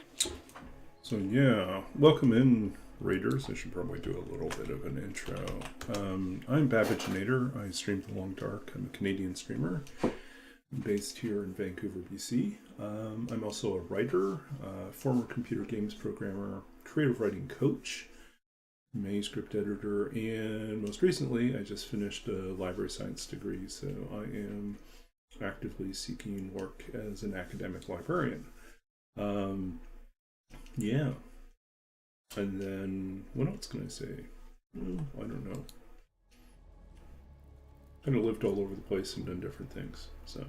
So yeah, welcome in, Raiders. I should probably do a little bit of an intro. I'm Babbaginator. I stream for Long Dark. I'm a Canadian streamer. I'm based here in Vancouver, BC. I'm also a writer, former computer games programmer, creative writing coach, manuscript editor, and most recently I just finished a library science degree, so I am actively seeking work as an academic librarian. Yeah. And then, what else can I say? I don't know. Kind of lived all over the place and done different things, so.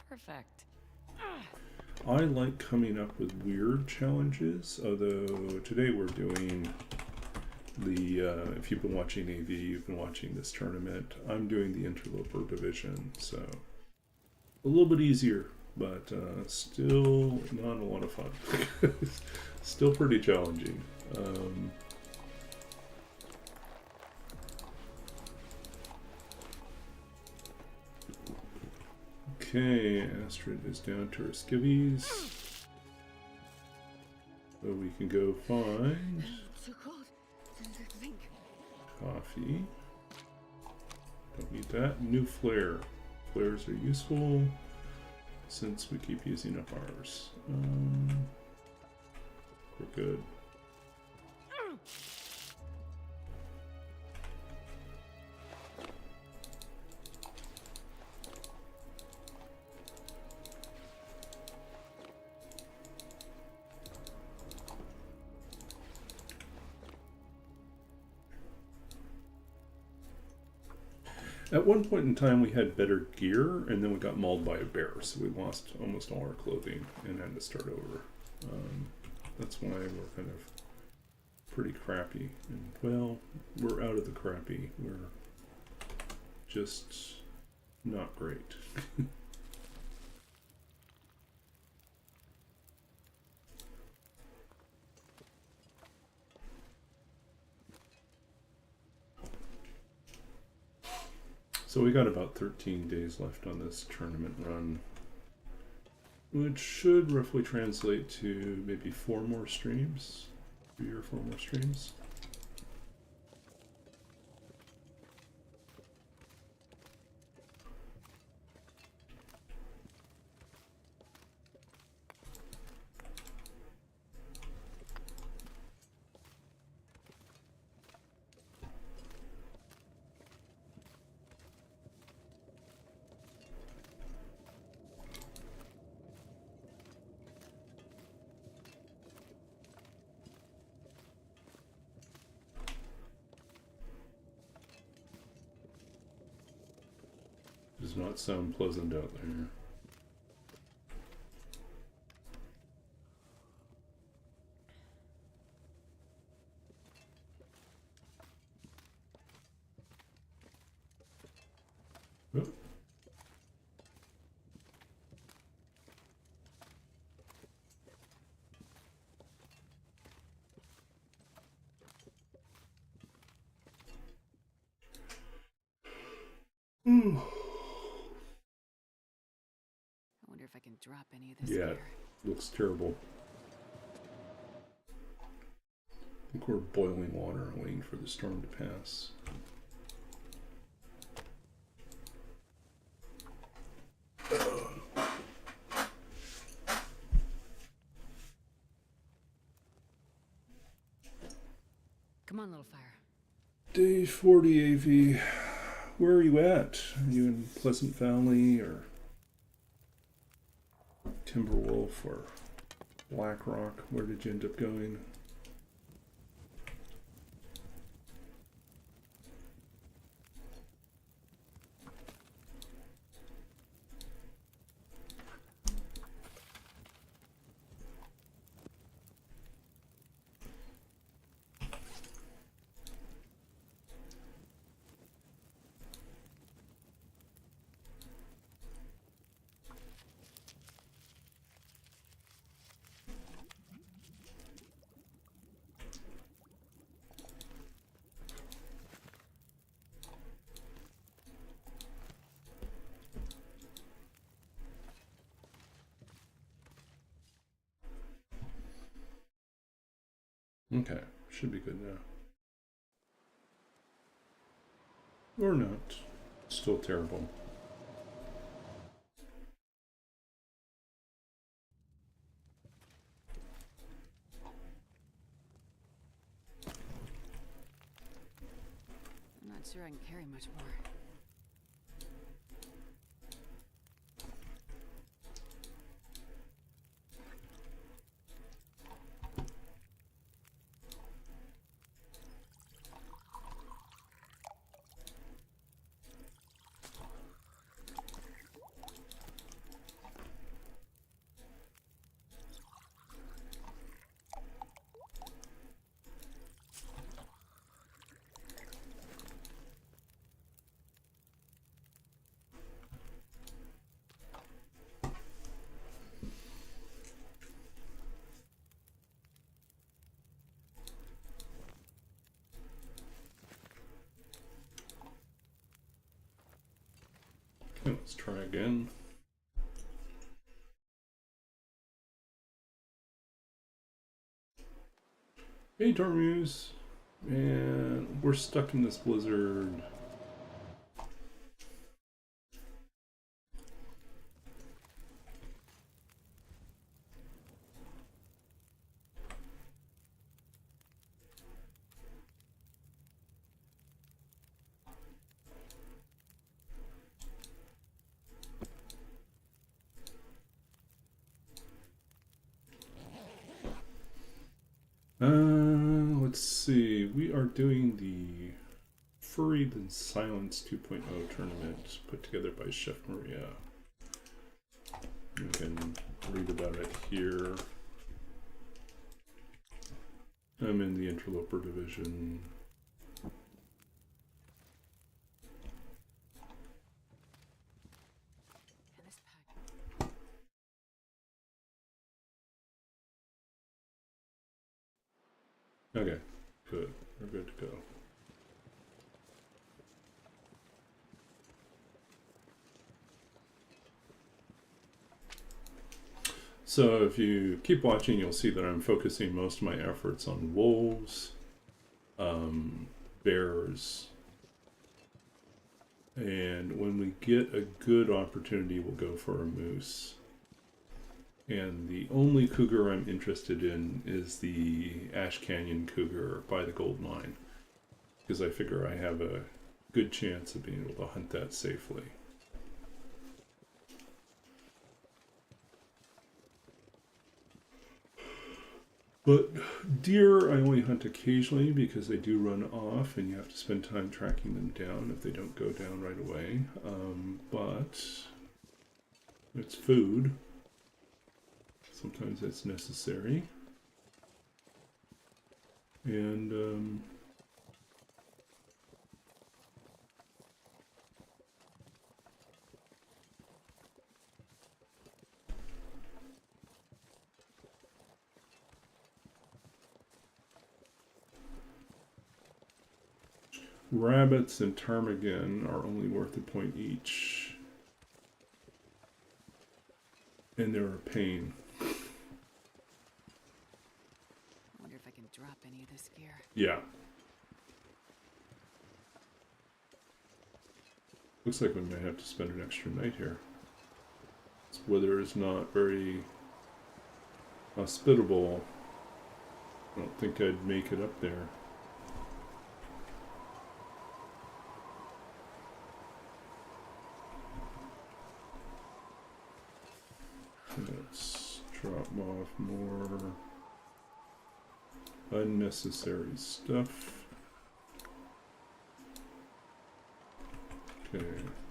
Perfect. I like coming up with weird challenges, although today we're doing the, if you've been watching AV, you've been watching this tournament, I'm doing the Interloper division, so a little bit easier, but still not a lot of fun. Still pretty challenging. Okay, Astrid is down to her skivvies. So we can go find So cold. Think. coffee. Don't need that. New flare. Flares are useful since we keep using up ours. We're good. At one point in time, we had better gear, and then we got mauled by a bear, so we lost almost all our clothing and had to start over. That's why we're kind of pretty crappy. And, well, we're out of the crappy. We're just not great. So we got about 13 days left on this tournament run, which should roughly translate to maybe 4 more streams, 3 or 4 more streams. Does not sound pleasant out there. Oh. I wonder if I can drop any of this Yeah, gear. looks terrible. I think we're boiling water waiting for the storm to pass. Come on, little fire. Day 40 AV. Where are you at? Are you in Pleasant Valley or Timberwolf or Black Rock, where did you end up going? Okay, should be good now. Or not. Still terrible. I'm not sure I can carry much more. Okay, let's try again. Hey, Dormuse. And we're stuck in this blizzard. Let's see. We are doing the Furry Then Silence 2.0 tournament put together by Chef Maria. You can read about it here. I'm in the Interloper division. And this pack. Okay, good. We're good to go. So if you keep watching, you'll see that I'm focusing most of my efforts on wolves, bears, and when we get a good opportunity, we'll go for a moose. And the only cougar I'm interested in is the Ash Canyon cougar by the gold mine, because I figure I have a good chance of being able to hunt that safely. But deer I only hunt occasionally because they do run off and you have to spend time tracking them down if they don't go down right away. But it's food. Sometimes that's necessary. And rabbits and ptarmigan are only worth a point each. And they're a pain. I wonder if I can drop any of this gear. Yeah. Looks like we may have to spend an extra night here. This weather is not very hospitable. I don't think I'd make it up there. Let's drop drop off more unnecessary stuff. Okay,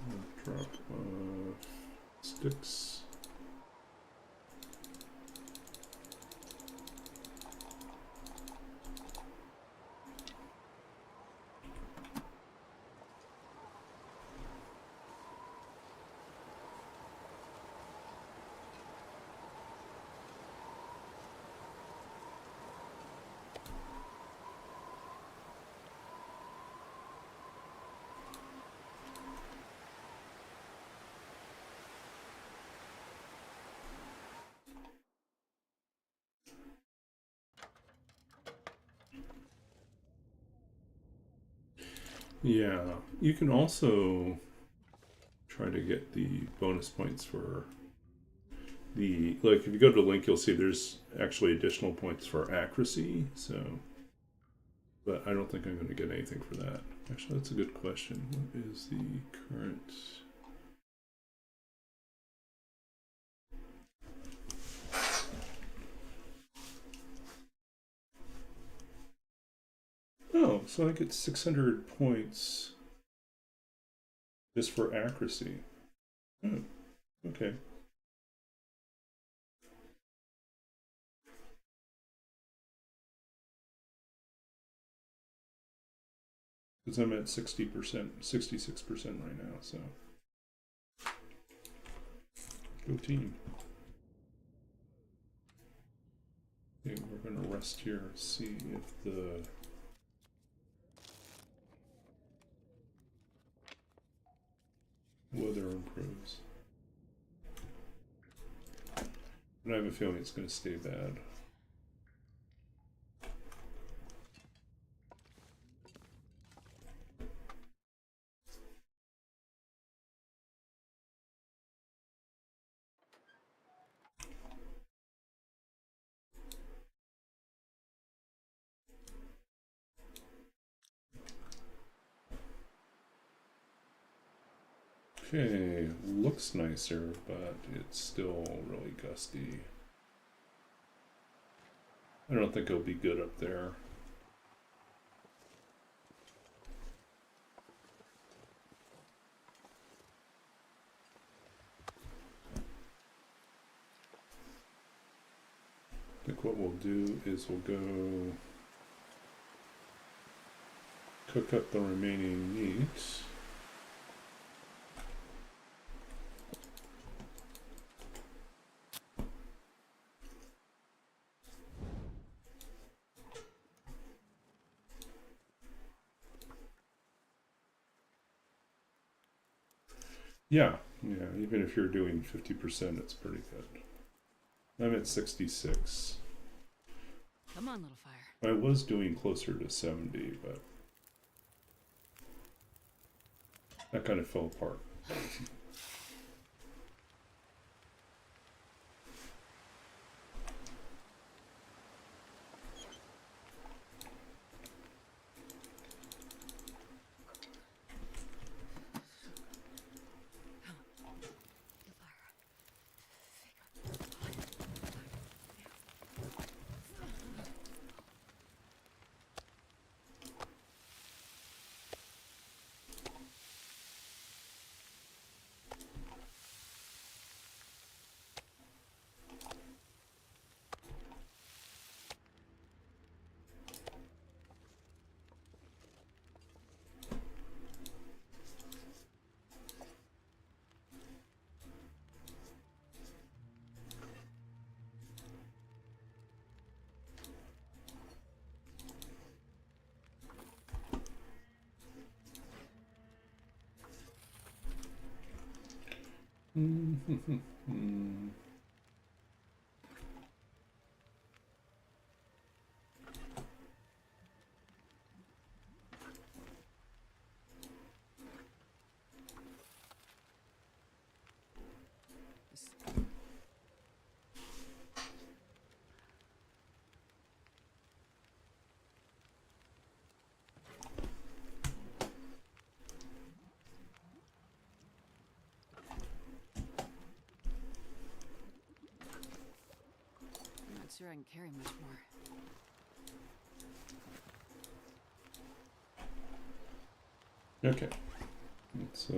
I'll drop off sticks. Yeah, you can also try to get the bonus points for the, like if you go to the link, you'll see there's actually additional points for accuracy, so, but I don't think I'm going to get anything for that. Actually, that's a good question. What is the current? Oh, so I get 600 points just for accuracy. Oh, okay. Because I'm at 60%, 66% right now, so. Go team. Okay, we're gonna rest here, see if the weather improves. But I have a feeling it's gonna stay bad. Okay, looks nicer, but it's still really gusty. I don't think it'll be good up there. I think what we'll do is we'll go cook up the remaining meat. Yeah, even if you're doing 50%, it's pretty good. I'm at 66. Come on, little fire. I was doing closer to 70, but that kind of fell apart. sure I can carry much more. Okay. Let's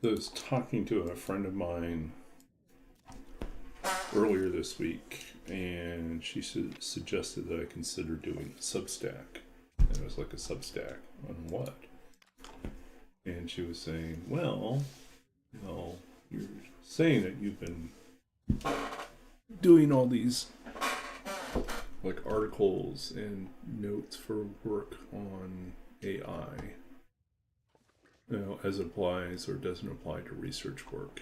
I was talking to a friend of mine earlier this week, and she suggested that I consider doing a Substack. And it was like, a Substack on what? And she was saying, well, you're saying that you've been doing all these like articles and notes for work on AI, as it applies or doesn't apply to research work.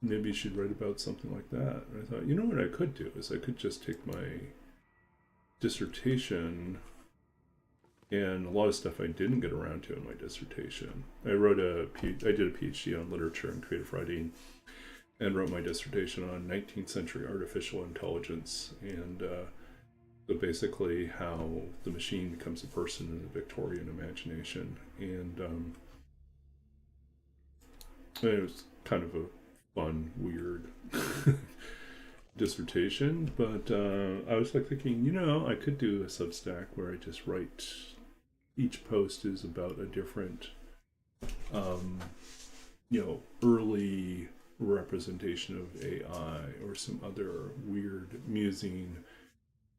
Maybe you should write about something like that. And I thought, what I could do is I could just take my dissertation and a lot of stuff I didn't get around to in my dissertation. I did a PhD on literature and creative writing, and wrote my dissertation on 19th century artificial intelligence, and so basically how the machine becomes a person in the Victorian imagination. And it was kind of a fun, weird dissertation, but I was like thinking, I could do a Substack where I just write, each post is about a different early representation of AI or some other weird musing,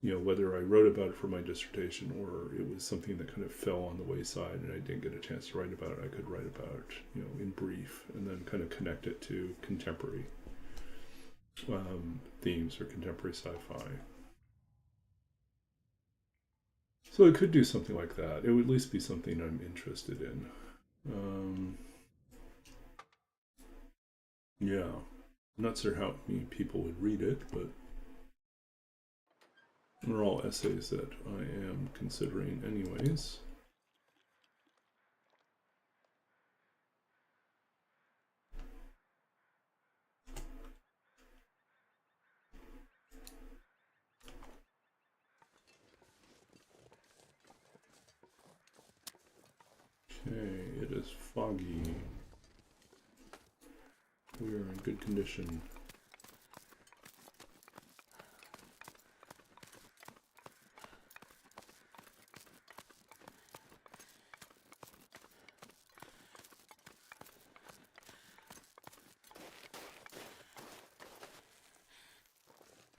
whether I wrote about it for my dissertation or it was something that kind of fell on the wayside and I didn't get a chance to write about it. I could write about it, in brief, and then kind of connect it to contemporary themes or contemporary sci-fi. So I could do something like that. It would at least be something I'm interested in. Yeah, I'm not sure how many people would read it, but they're all essays that I am considering anyways. Okay, it is foggy. We are in good condition.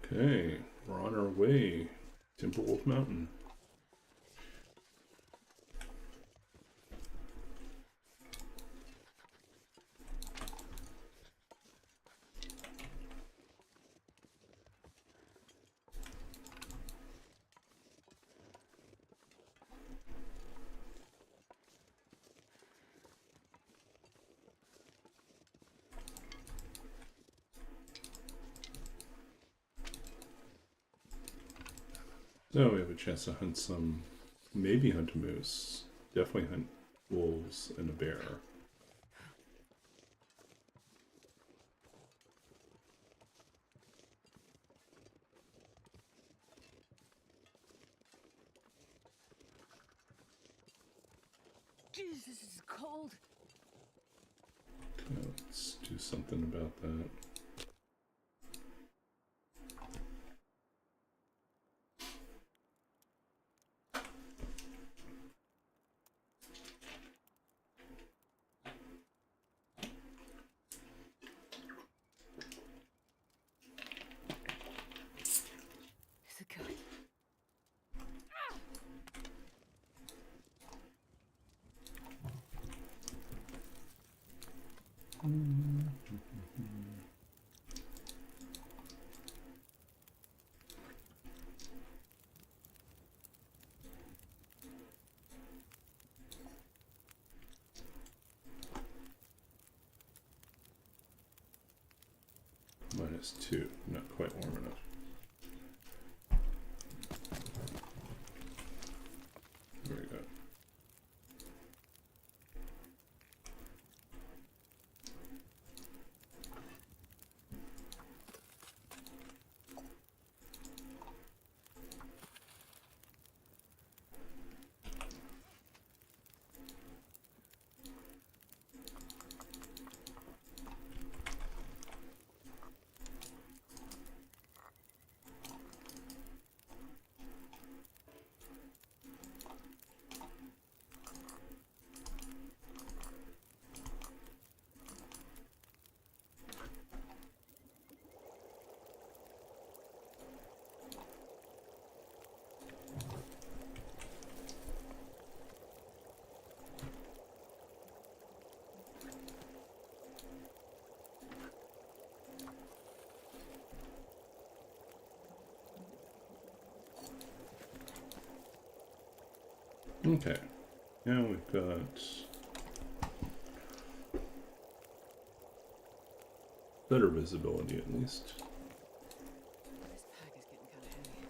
Okay, we're on our way. Timberwolf Mountain. So we have a chance to hunt some, maybe hunt a moose, definitely hunt wolves and a bear. Jeez, this is cold. Okay, let's do something about that. Is it good? -2, not quite warm enough. Very good. Okay, now we've got better visibility at least. This pack is getting kind of heavy.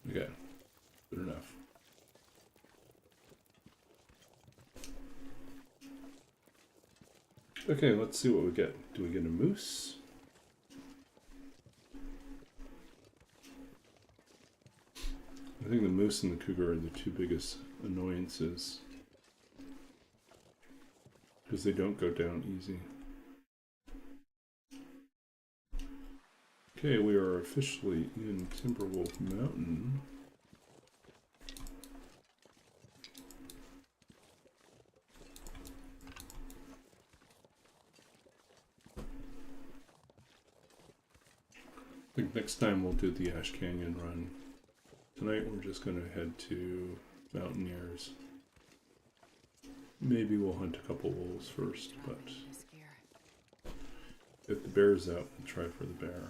Okay, good enough. Okay, let's see what we get. Do we get a moose? I think the moose and the cougar are the two biggest annoyances because they don't go down easy. Okay, we are officially in Timberwolf Mountain. I think next time we'll do the Ash Canyon run. Tonight we're just going to head to Mountaineers. Maybe we'll hunt a couple wolves first, but This gear. if the bear's out, we'll try for the bear.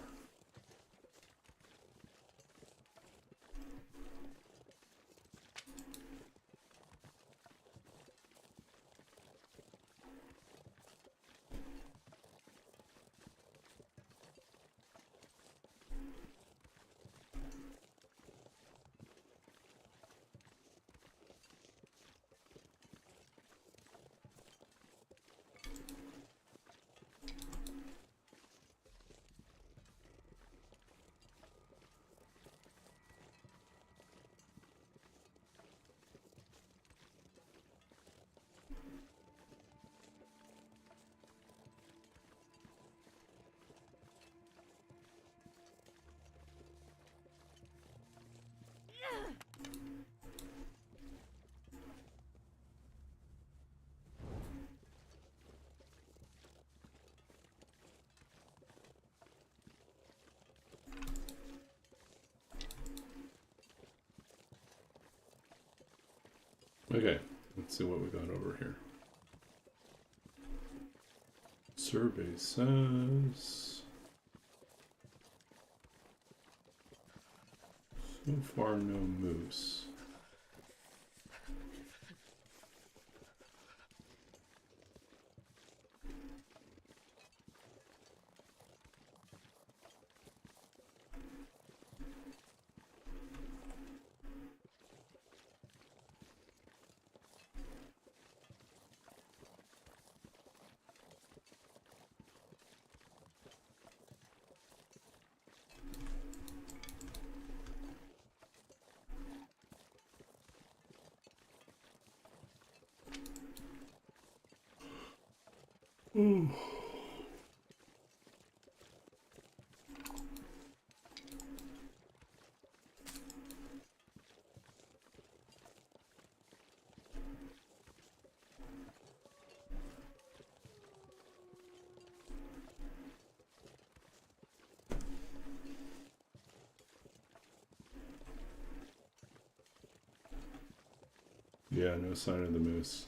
Let's see what we got over here. Survey says so far no moose. Ooh. Yeah, no sign of the moose.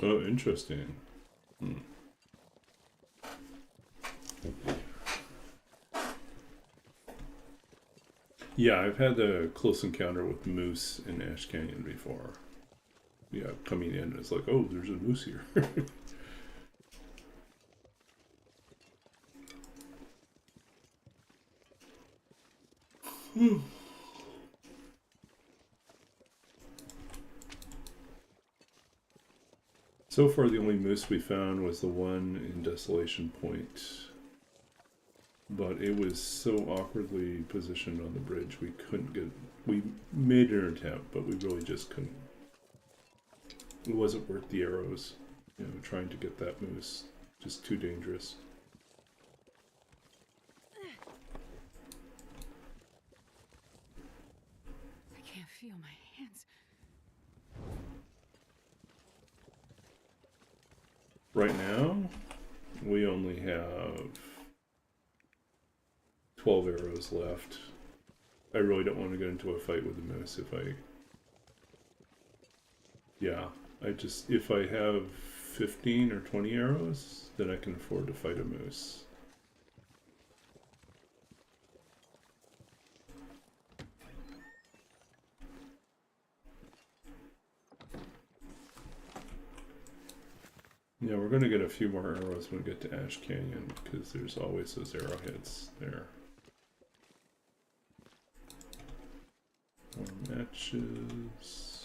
Oh, interesting. Hmm. Yeah, I've had a close encounter with moose in Ash Canyon before. Yeah, coming in, it's like, oh, there's a moose here. So far, the only moose we found was the one in Desolation Point. But it was so awkwardly positioned on the bridge, we couldn't get... We made an attempt, but we really just couldn't. It wasn't worth the arrows, you know, trying to get that moose. Just too dangerous. I can't feel my hands. Right now, we only have 12 arrows left. I really don't want to get into a fight with the moose if I... Yeah, if I have 15 or 20 arrows, then I can afford to fight a moose. Yeah, we're going to get a few more arrows when we get to Ash Canyon, because there's always those arrowheads there. More matches.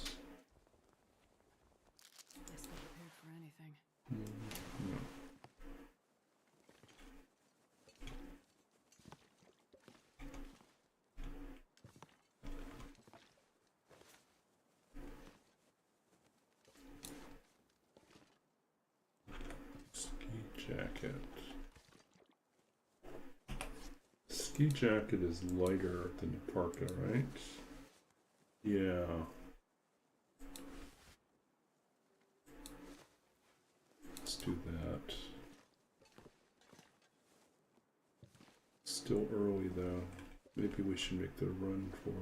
Guess they're prepared for anything. No. Ski jacket. Ski jacket is lighter than the parka, right? Yeah. Let's do that. Still early though. Maybe we should make the run for...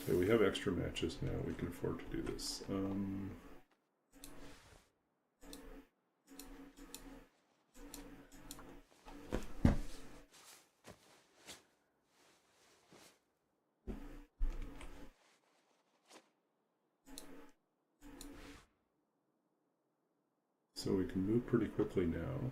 Okay, we have extra matches now. We can afford to do this. So we can move pretty quickly now.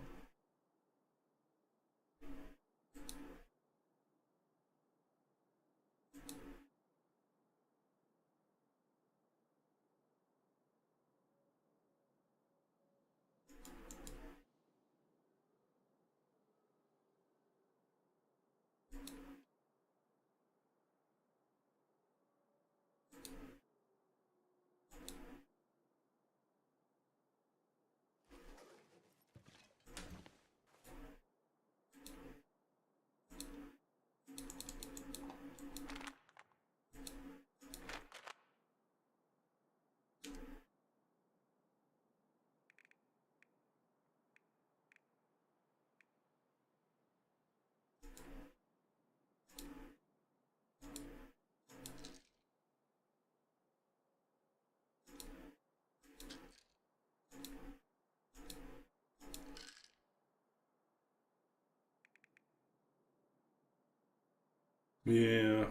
Yeah,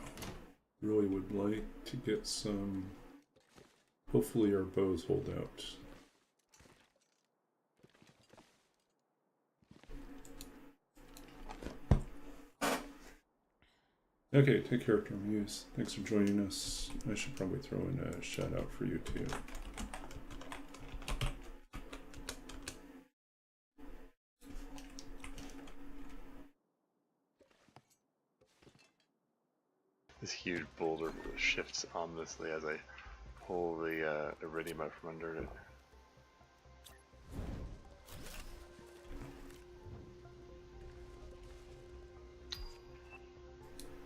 really would like to get some. Hopefully our bows hold out. Okay, take care, Muse. Thanks for joining us. I should probably throw in a shout out for you too. This huge boulder shifts ominously as I pull the iridium out from under it.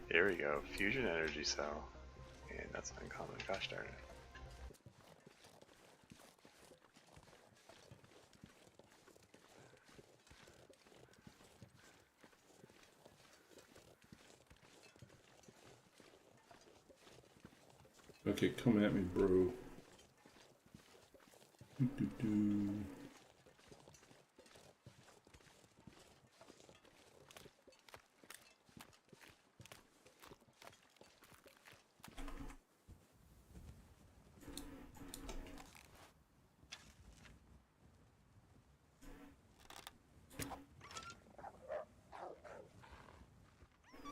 There we go, fusion energy cell. And that's uncommon, gosh darn it. Okay, come at me, bro. Doo-doo-doo.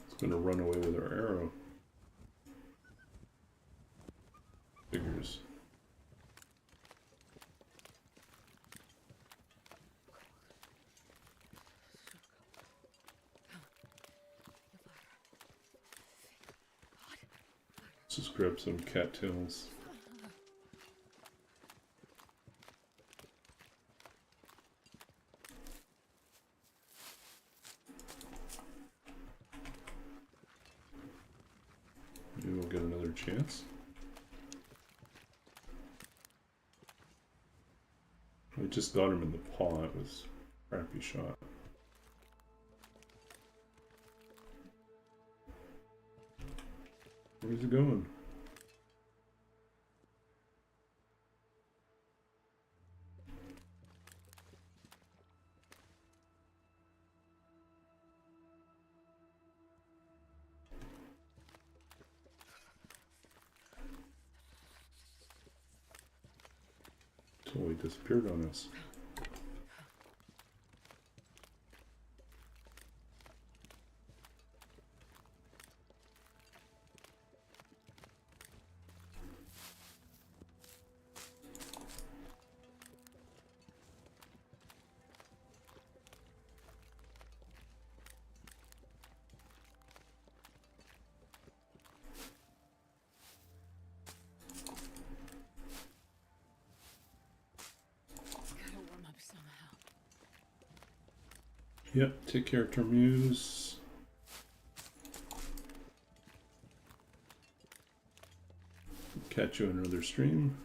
It's gonna run away with our arrow. Figures. Let's just grab some cattails. Maybe we'll get another chance. I just got him in the paw. It was a crappy shot. Where's he going? Totally disappeared on us. Gotta warm up somehow. Yep, take care, Termuse. Catch you in another stream.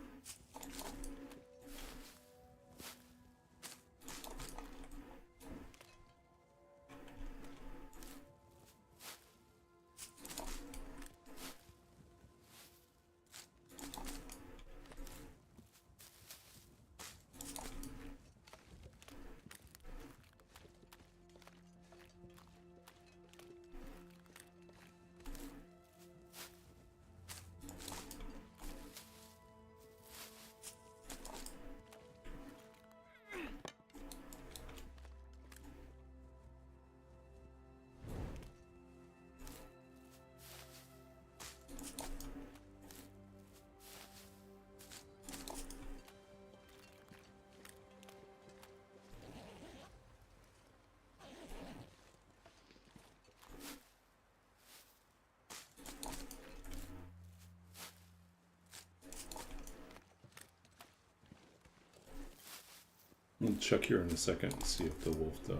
We'll check here in a second and see if the wolf died.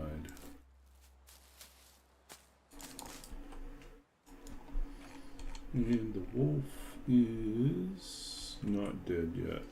And the wolf is not dead yet.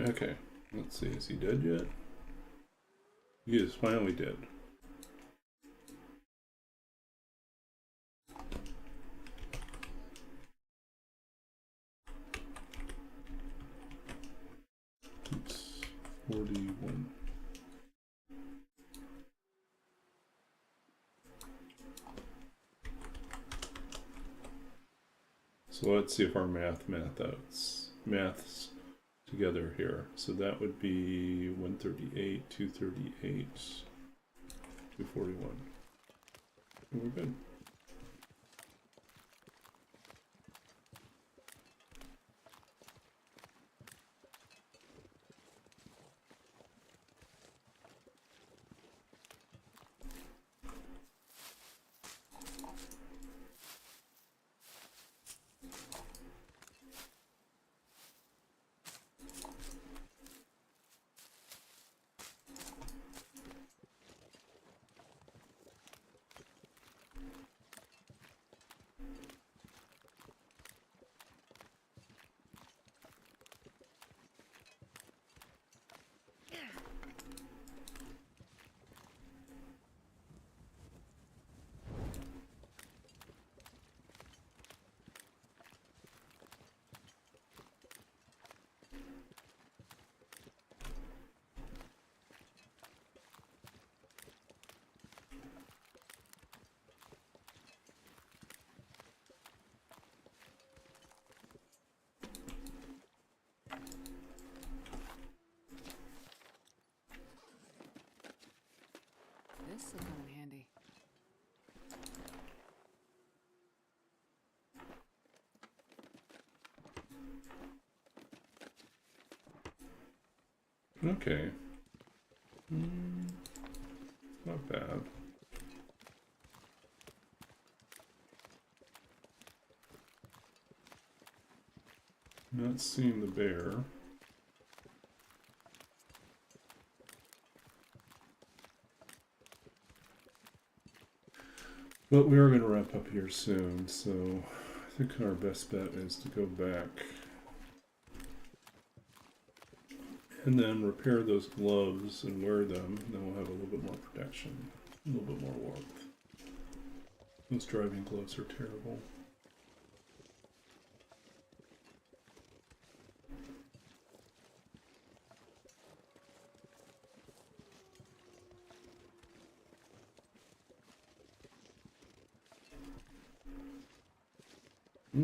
Okay, let's see, is he dead yet? He is finally dead. Oops, 41. So let's see if our maths together here. So that would be 138, 238, 241. And we're good. This will come in handy. Okay. Not bad. Not seeing the bear. But we are going to wrap up here soon, so I think our best bet is to go back and then repair those gloves and wear them. Then we'll have a little bit more protection, a little bit more warmth. Those driving gloves are terrible.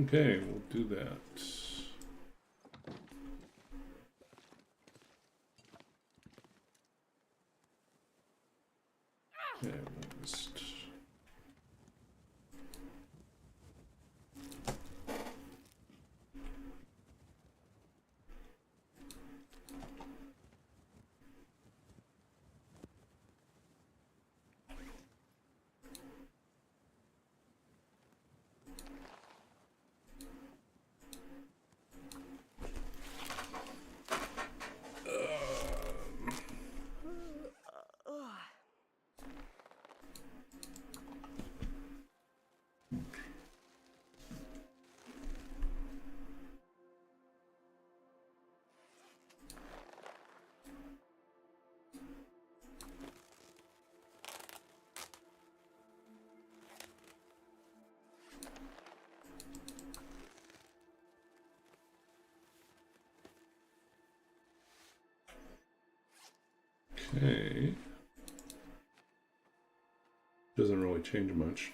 Okay, we'll do that. Okay, we'll just... Okay. Doesn't really change much.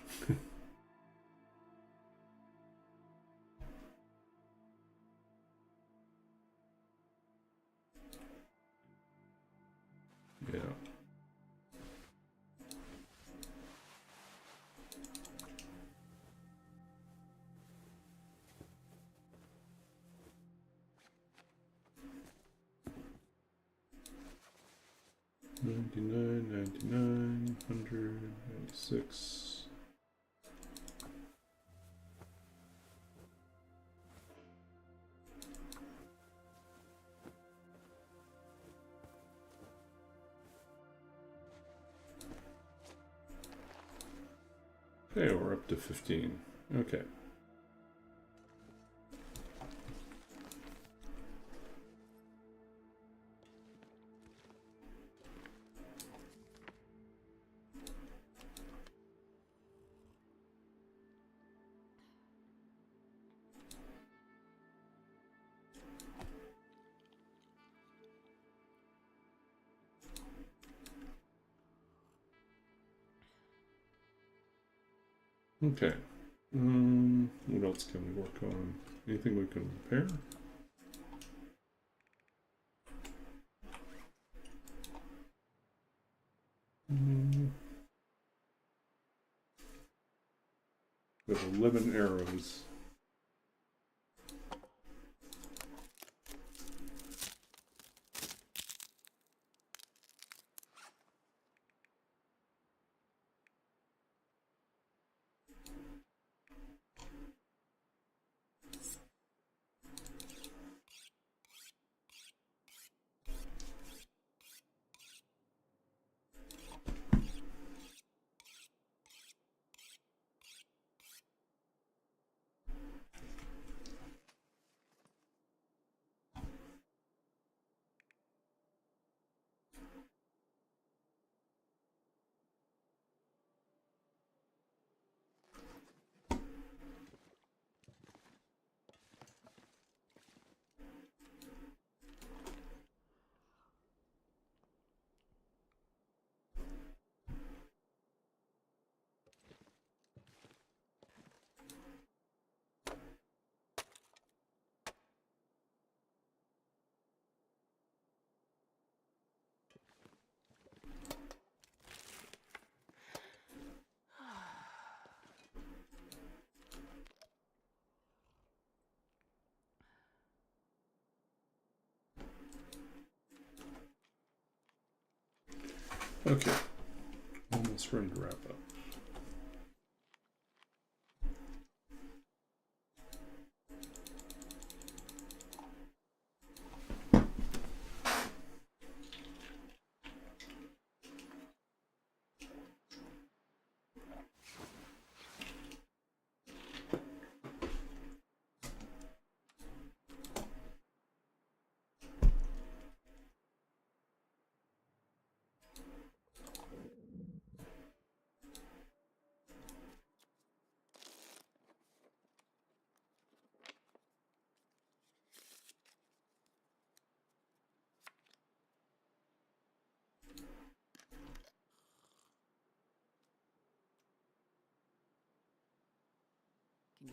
Yeah. $99, $100, $96. Okay, we're up to 15. Okay. Okay. What else can we work on? Anything we can repair? We have 11 arrows. Okay. Almost ready to wrap up.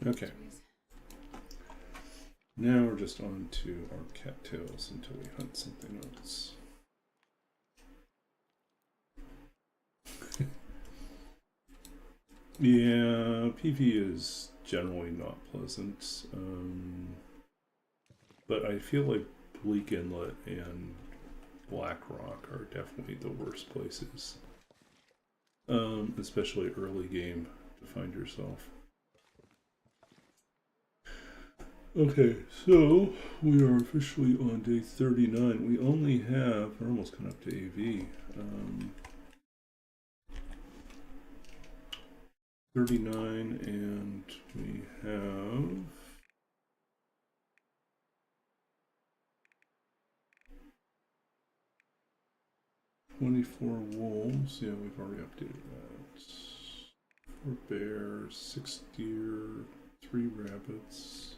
Okay. Now we're just on to our cattails until we hunt something else. Yeah, PV is generally not pleasant, but I feel like Bleak Inlet and Black Rock are definitely the worst places, especially early game to find yourself. Okay, so we are officially on day 39. We only have, we're almost coming up to AV. 39, and we have 24 wolves. Yeah, we've already updated that. 4 bears, 6 deer, 3 rabbits.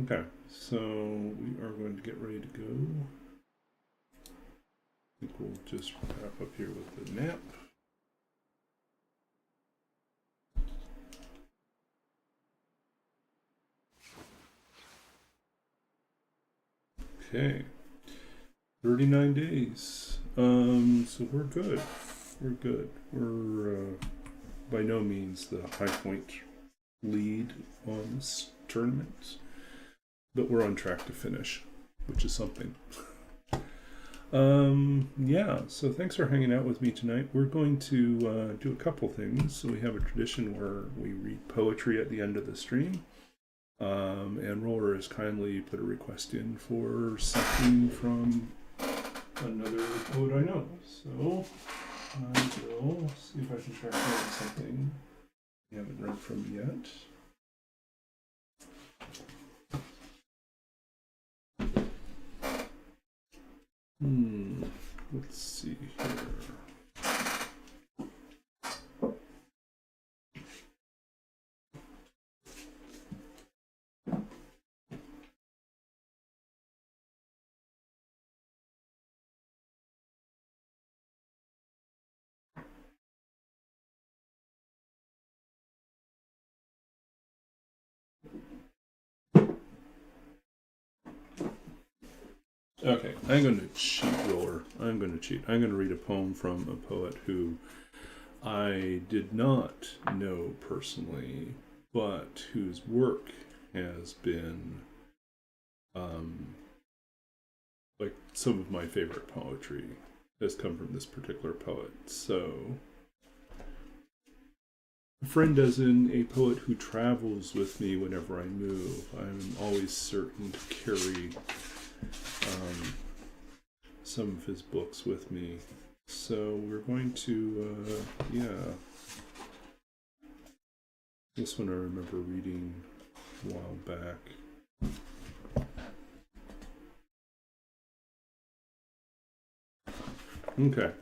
Okay, so we are going to get ready to go. I think we'll just wrap up here with the nap. Okay, 39 days. So we're good. We're good. We're by no means the high point lead on this tournament, but we're on track to finish, which is something. Yeah, so thanks for hanging out with me tonight. We're going to do a couple things. So we have a tradition where we read poetry at the end of the stream. And Roller has kindly put a request in for something from another poet I know. So I will see if I can track down something we haven't read from yet. Let's see here. Okay, I'm going to cheat, Roller. I'm going to cheat. I'm going to read a poem from a poet who I did not know personally, but whose work has been, like, some of my favorite poetry has come from this particular poet. So, a friend as in a poet who travels with me whenever I move. I'm always certain to carry some of his books with me. So we're going to, this one I remember reading a while back. Okay.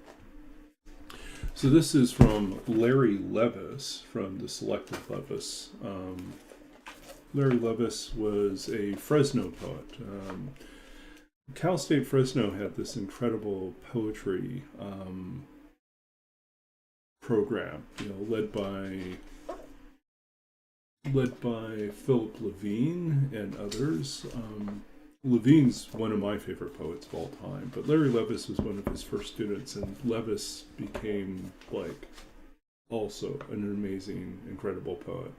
So this is from Larry Levis, from the Selected Levis. Larry Levis was a Fresno poet. Cal State Fresno had this incredible poetry program, led by Philip Levine and others. Levine's one of my favorite poets of all time, but Larry Levis was one of his first students, and Levis became also an amazing, incredible poet.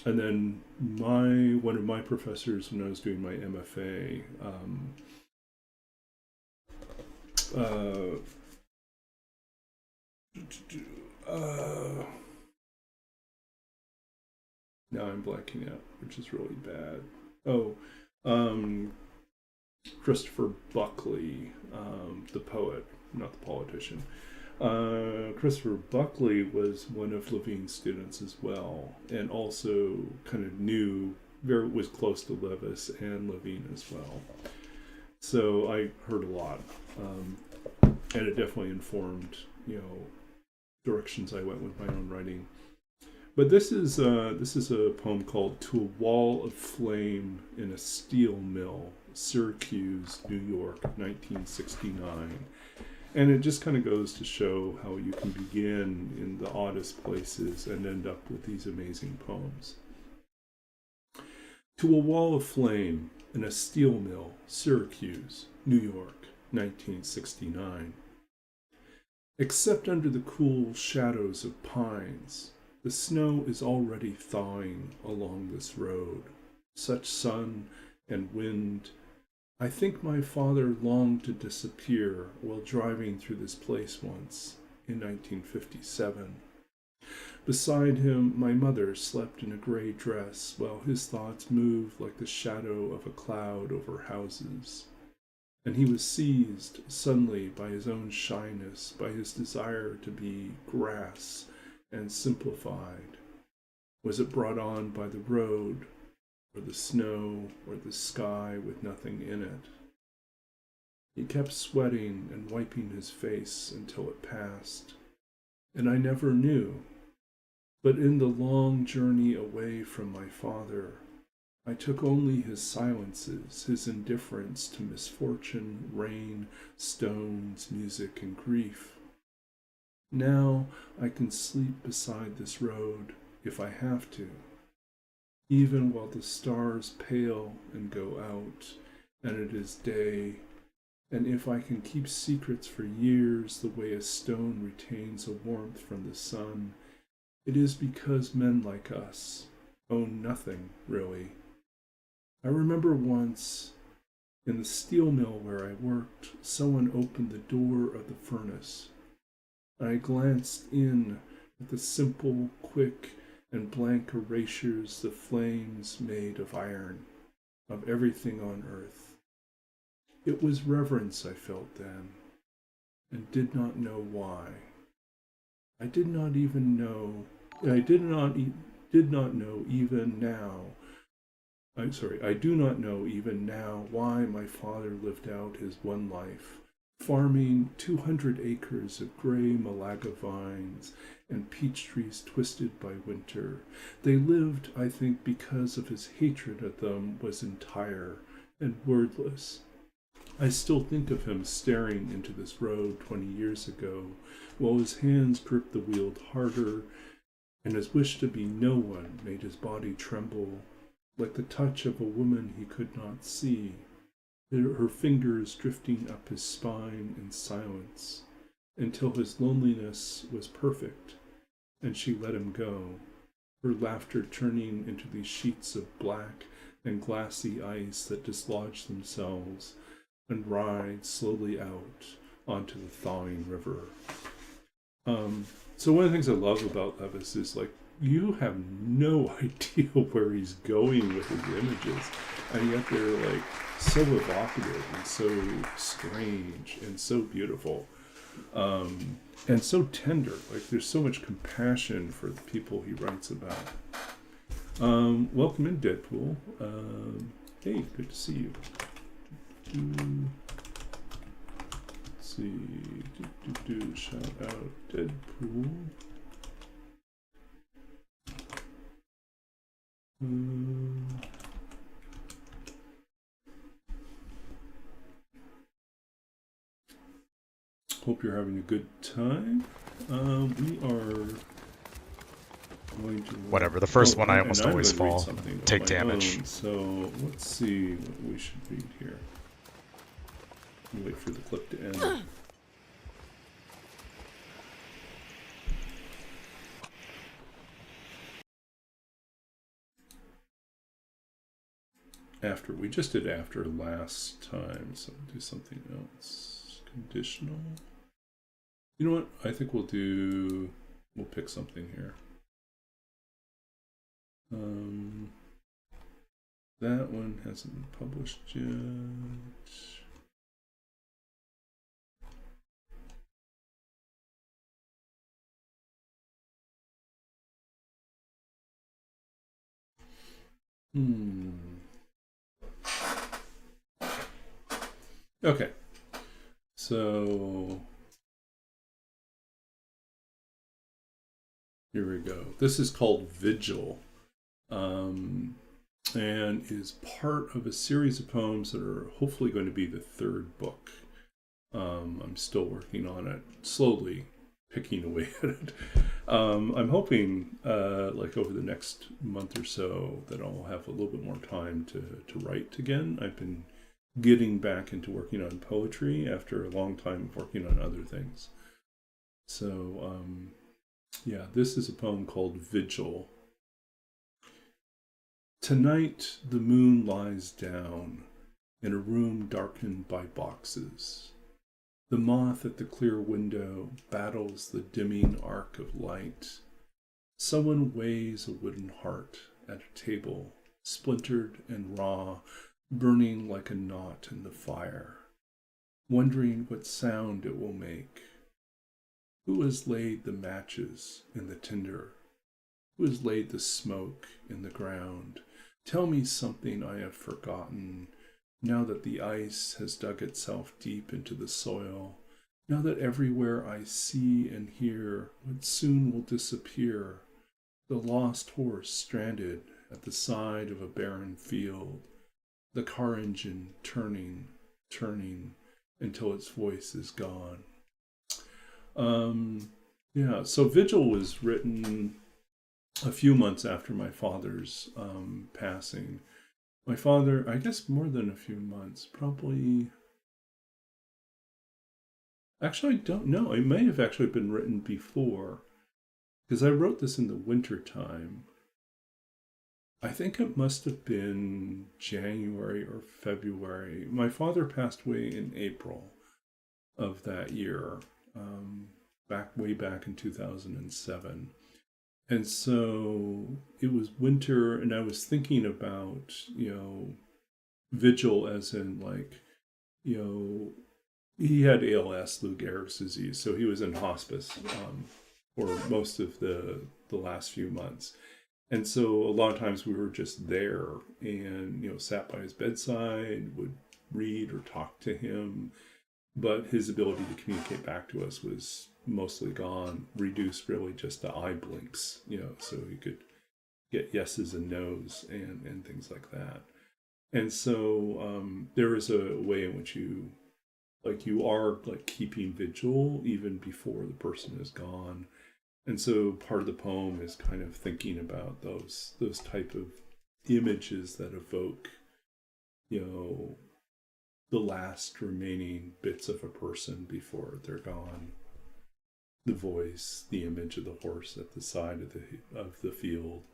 And then one of my professors when I was doing my MFA, now I'm blanking out, which is really bad. Christopher Buckley, the poet, not the politician. Christopher Buckley was one of Levine's students as well, and also kind of was close to Levis and Levine as well. So I heard a lot, and it definitely informed, directions I went with my own writing. But this is a poem called "To a Wall of Flame in a Steel Mill, Syracuse, New York, 1969." And it just kind of goes to show how you can begin in the oddest places and end up with these amazing poems. To a wall of flame in a steel mill, Syracuse, New York, 1969. Except under the cool shadows of pines, the snow is already thawing along this road. Such sun and wind. I think my father longed to disappear while driving through this place once, in 1957. Beside him, my mother slept in a gray dress while his thoughts moved like the shadow of a cloud over houses. And he was seized suddenly by his own shyness, by his desire to be grass and simplified. Was it brought on by the road, or the snow, or the sky with nothing in it? He kept sweating and wiping his face until it passed, and I never knew. But in the long journey away from my father, I took only his silences, his indifference to misfortune, rain, stones, music, and grief. Now I can sleep beside this road if I have to, even while the stars pale and go out, and it is day, and if I can keep secrets for years the way a stone retains a warmth from the sun, it is because men like us own nothing, really. I remember once, in the steel mill where I worked, someone opened the door of the furnace. I glanced in at the simple, quick, and blank erasures the flames made of iron, of everything on earth. It was reverence I felt then, and did not know why. I did not know even now why my father lived out his one life, farming 200 acres of gray Malaga vines and peach trees twisted by winter. They lived, I think, because of his hatred of them was entire and wordless. I still think of him staring into this road 20 years ago, while his hands gripped the wheel harder, and his wish to be no one made his body tremble, like the touch of a woman he could not see, her fingers drifting up his spine in silence until his loneliness was perfect, and she let him go, her laughter turning into these sheets of black and glassy ice that dislodge themselves and ride slowly out onto the thawing river. So one of the things I love about Levis is, like, you have no idea where he's going with his images, and yet they're like so evocative and so strange and so beautiful, and so tender. Like, there's so much compassion for the people he writes about. Welcome in, Deadpool. Hey, good to see you. Let's see. Shout out Deadpool. Hope you're having a good time. We are going to... Whatever, the first one I almost always fall. Take damage. Own. So let's see what we should read here. Wait for the clip to end. After, we just did after last time, so we'll do something else. Conditional. You know what? I think we'll pick something here. That one hasn't been published yet. Okay, so here we go. This is called Vigil, and is part of a series of poems that are hopefully going to be the third book. I'm still working on it, slowly picking away at it. I'm hoping like over the next month or so that I'll have a little bit more time to write again. I've been getting back into working on poetry after a long time of working on other things. So yeah, this is a poem called Vigil. Tonight the moon lies down in a room darkened by boxes. The moth at the clear window battles the dimming arc of light. Someone weighs a wooden heart at a table, splintered and raw, burning like a knot in the fire, wondering what sound it will make. Who has laid the matches in the tinder? Who has laid the smoke in the ground? Tell me something I have forgotten, now that the ice has dug itself deep into the soil, now that everywhere I see and hear what soon will disappear, the lost horse stranded at the side of a barren field, the car engine turning until its voice is gone. Yeah, so Vigil was written a few months after my father's passing. My father, I guess more than a few months, probably... Actually, I don't know. It may have actually been written before, because I wrote this in the winter time. I think it must have been January or February. My father passed away in April of that year, way back in 2007. And so it was winter, and I was thinking about, Vigil as in, like, he had ALS, Lou Gehrig's disease, so he was in hospice for most of the last few months. And so a lot of times we were just there and, sat by his bedside, would read or talk to him. But his ability to communicate back to us was mostly gone, reduced really just to eye blinks, so he could get yeses and nos and things like that. And so there is a way in which you are keeping vigil even before the person is gone. And so part of the poem is kind of thinking about those type of images that evoke, the last remaining bits of a person before they're gone. The voice, the image of the horse at the side of the field,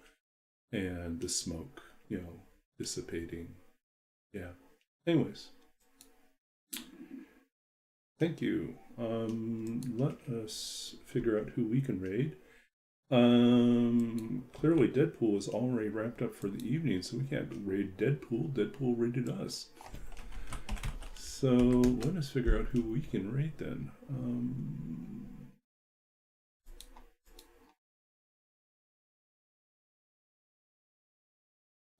and the smoke, dissipating. Yeah. Anyways, thank you. Let us figure out who we can raid. Clearly Deadpool is already wrapped up for the evening, so we can't raid Deadpool. Deadpool raided us. So let us figure out who we can raid then.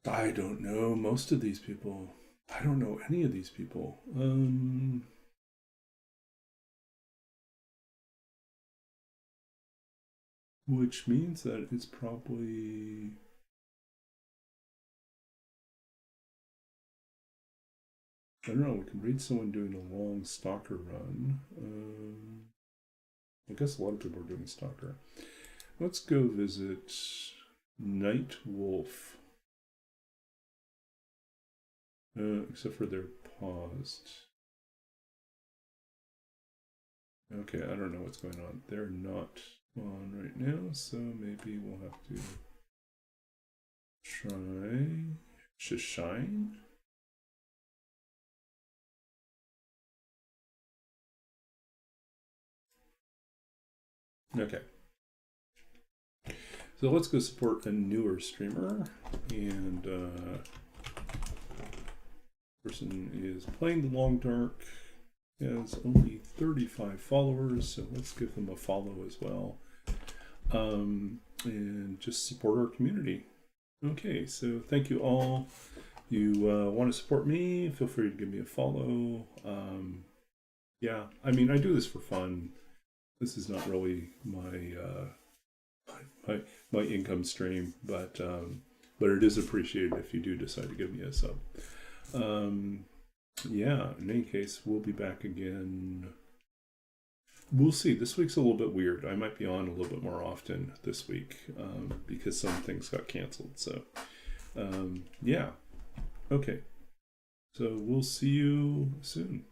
I don't know most of these people. I don't know any of these people. Which means that it's probably... I don't know, we can read someone doing a long stalker run. I guess a lot of people are doing stalker. Let's go visit Night Wolf. Except for they're paused. Okay, I don't know what's going on. They're not on right now, so maybe we'll have to try Shine. Okay. So let's go support a newer streamer, and person is playing the Long Dark, has only 35 followers, so let's give them a follow as well, and just support our community. Okay, so thank you all. You want to support me, feel free to give me a follow. Yeah, I mean, I do this for fun. This is not really my income stream, but it is appreciated if you do decide to give me a sub. Yeah, in any case, we'll be back again. We'll see. This week's a little bit weird. I might be on a little bit more often this week because some things got canceled. So, yeah. Okay. So we'll see you soon.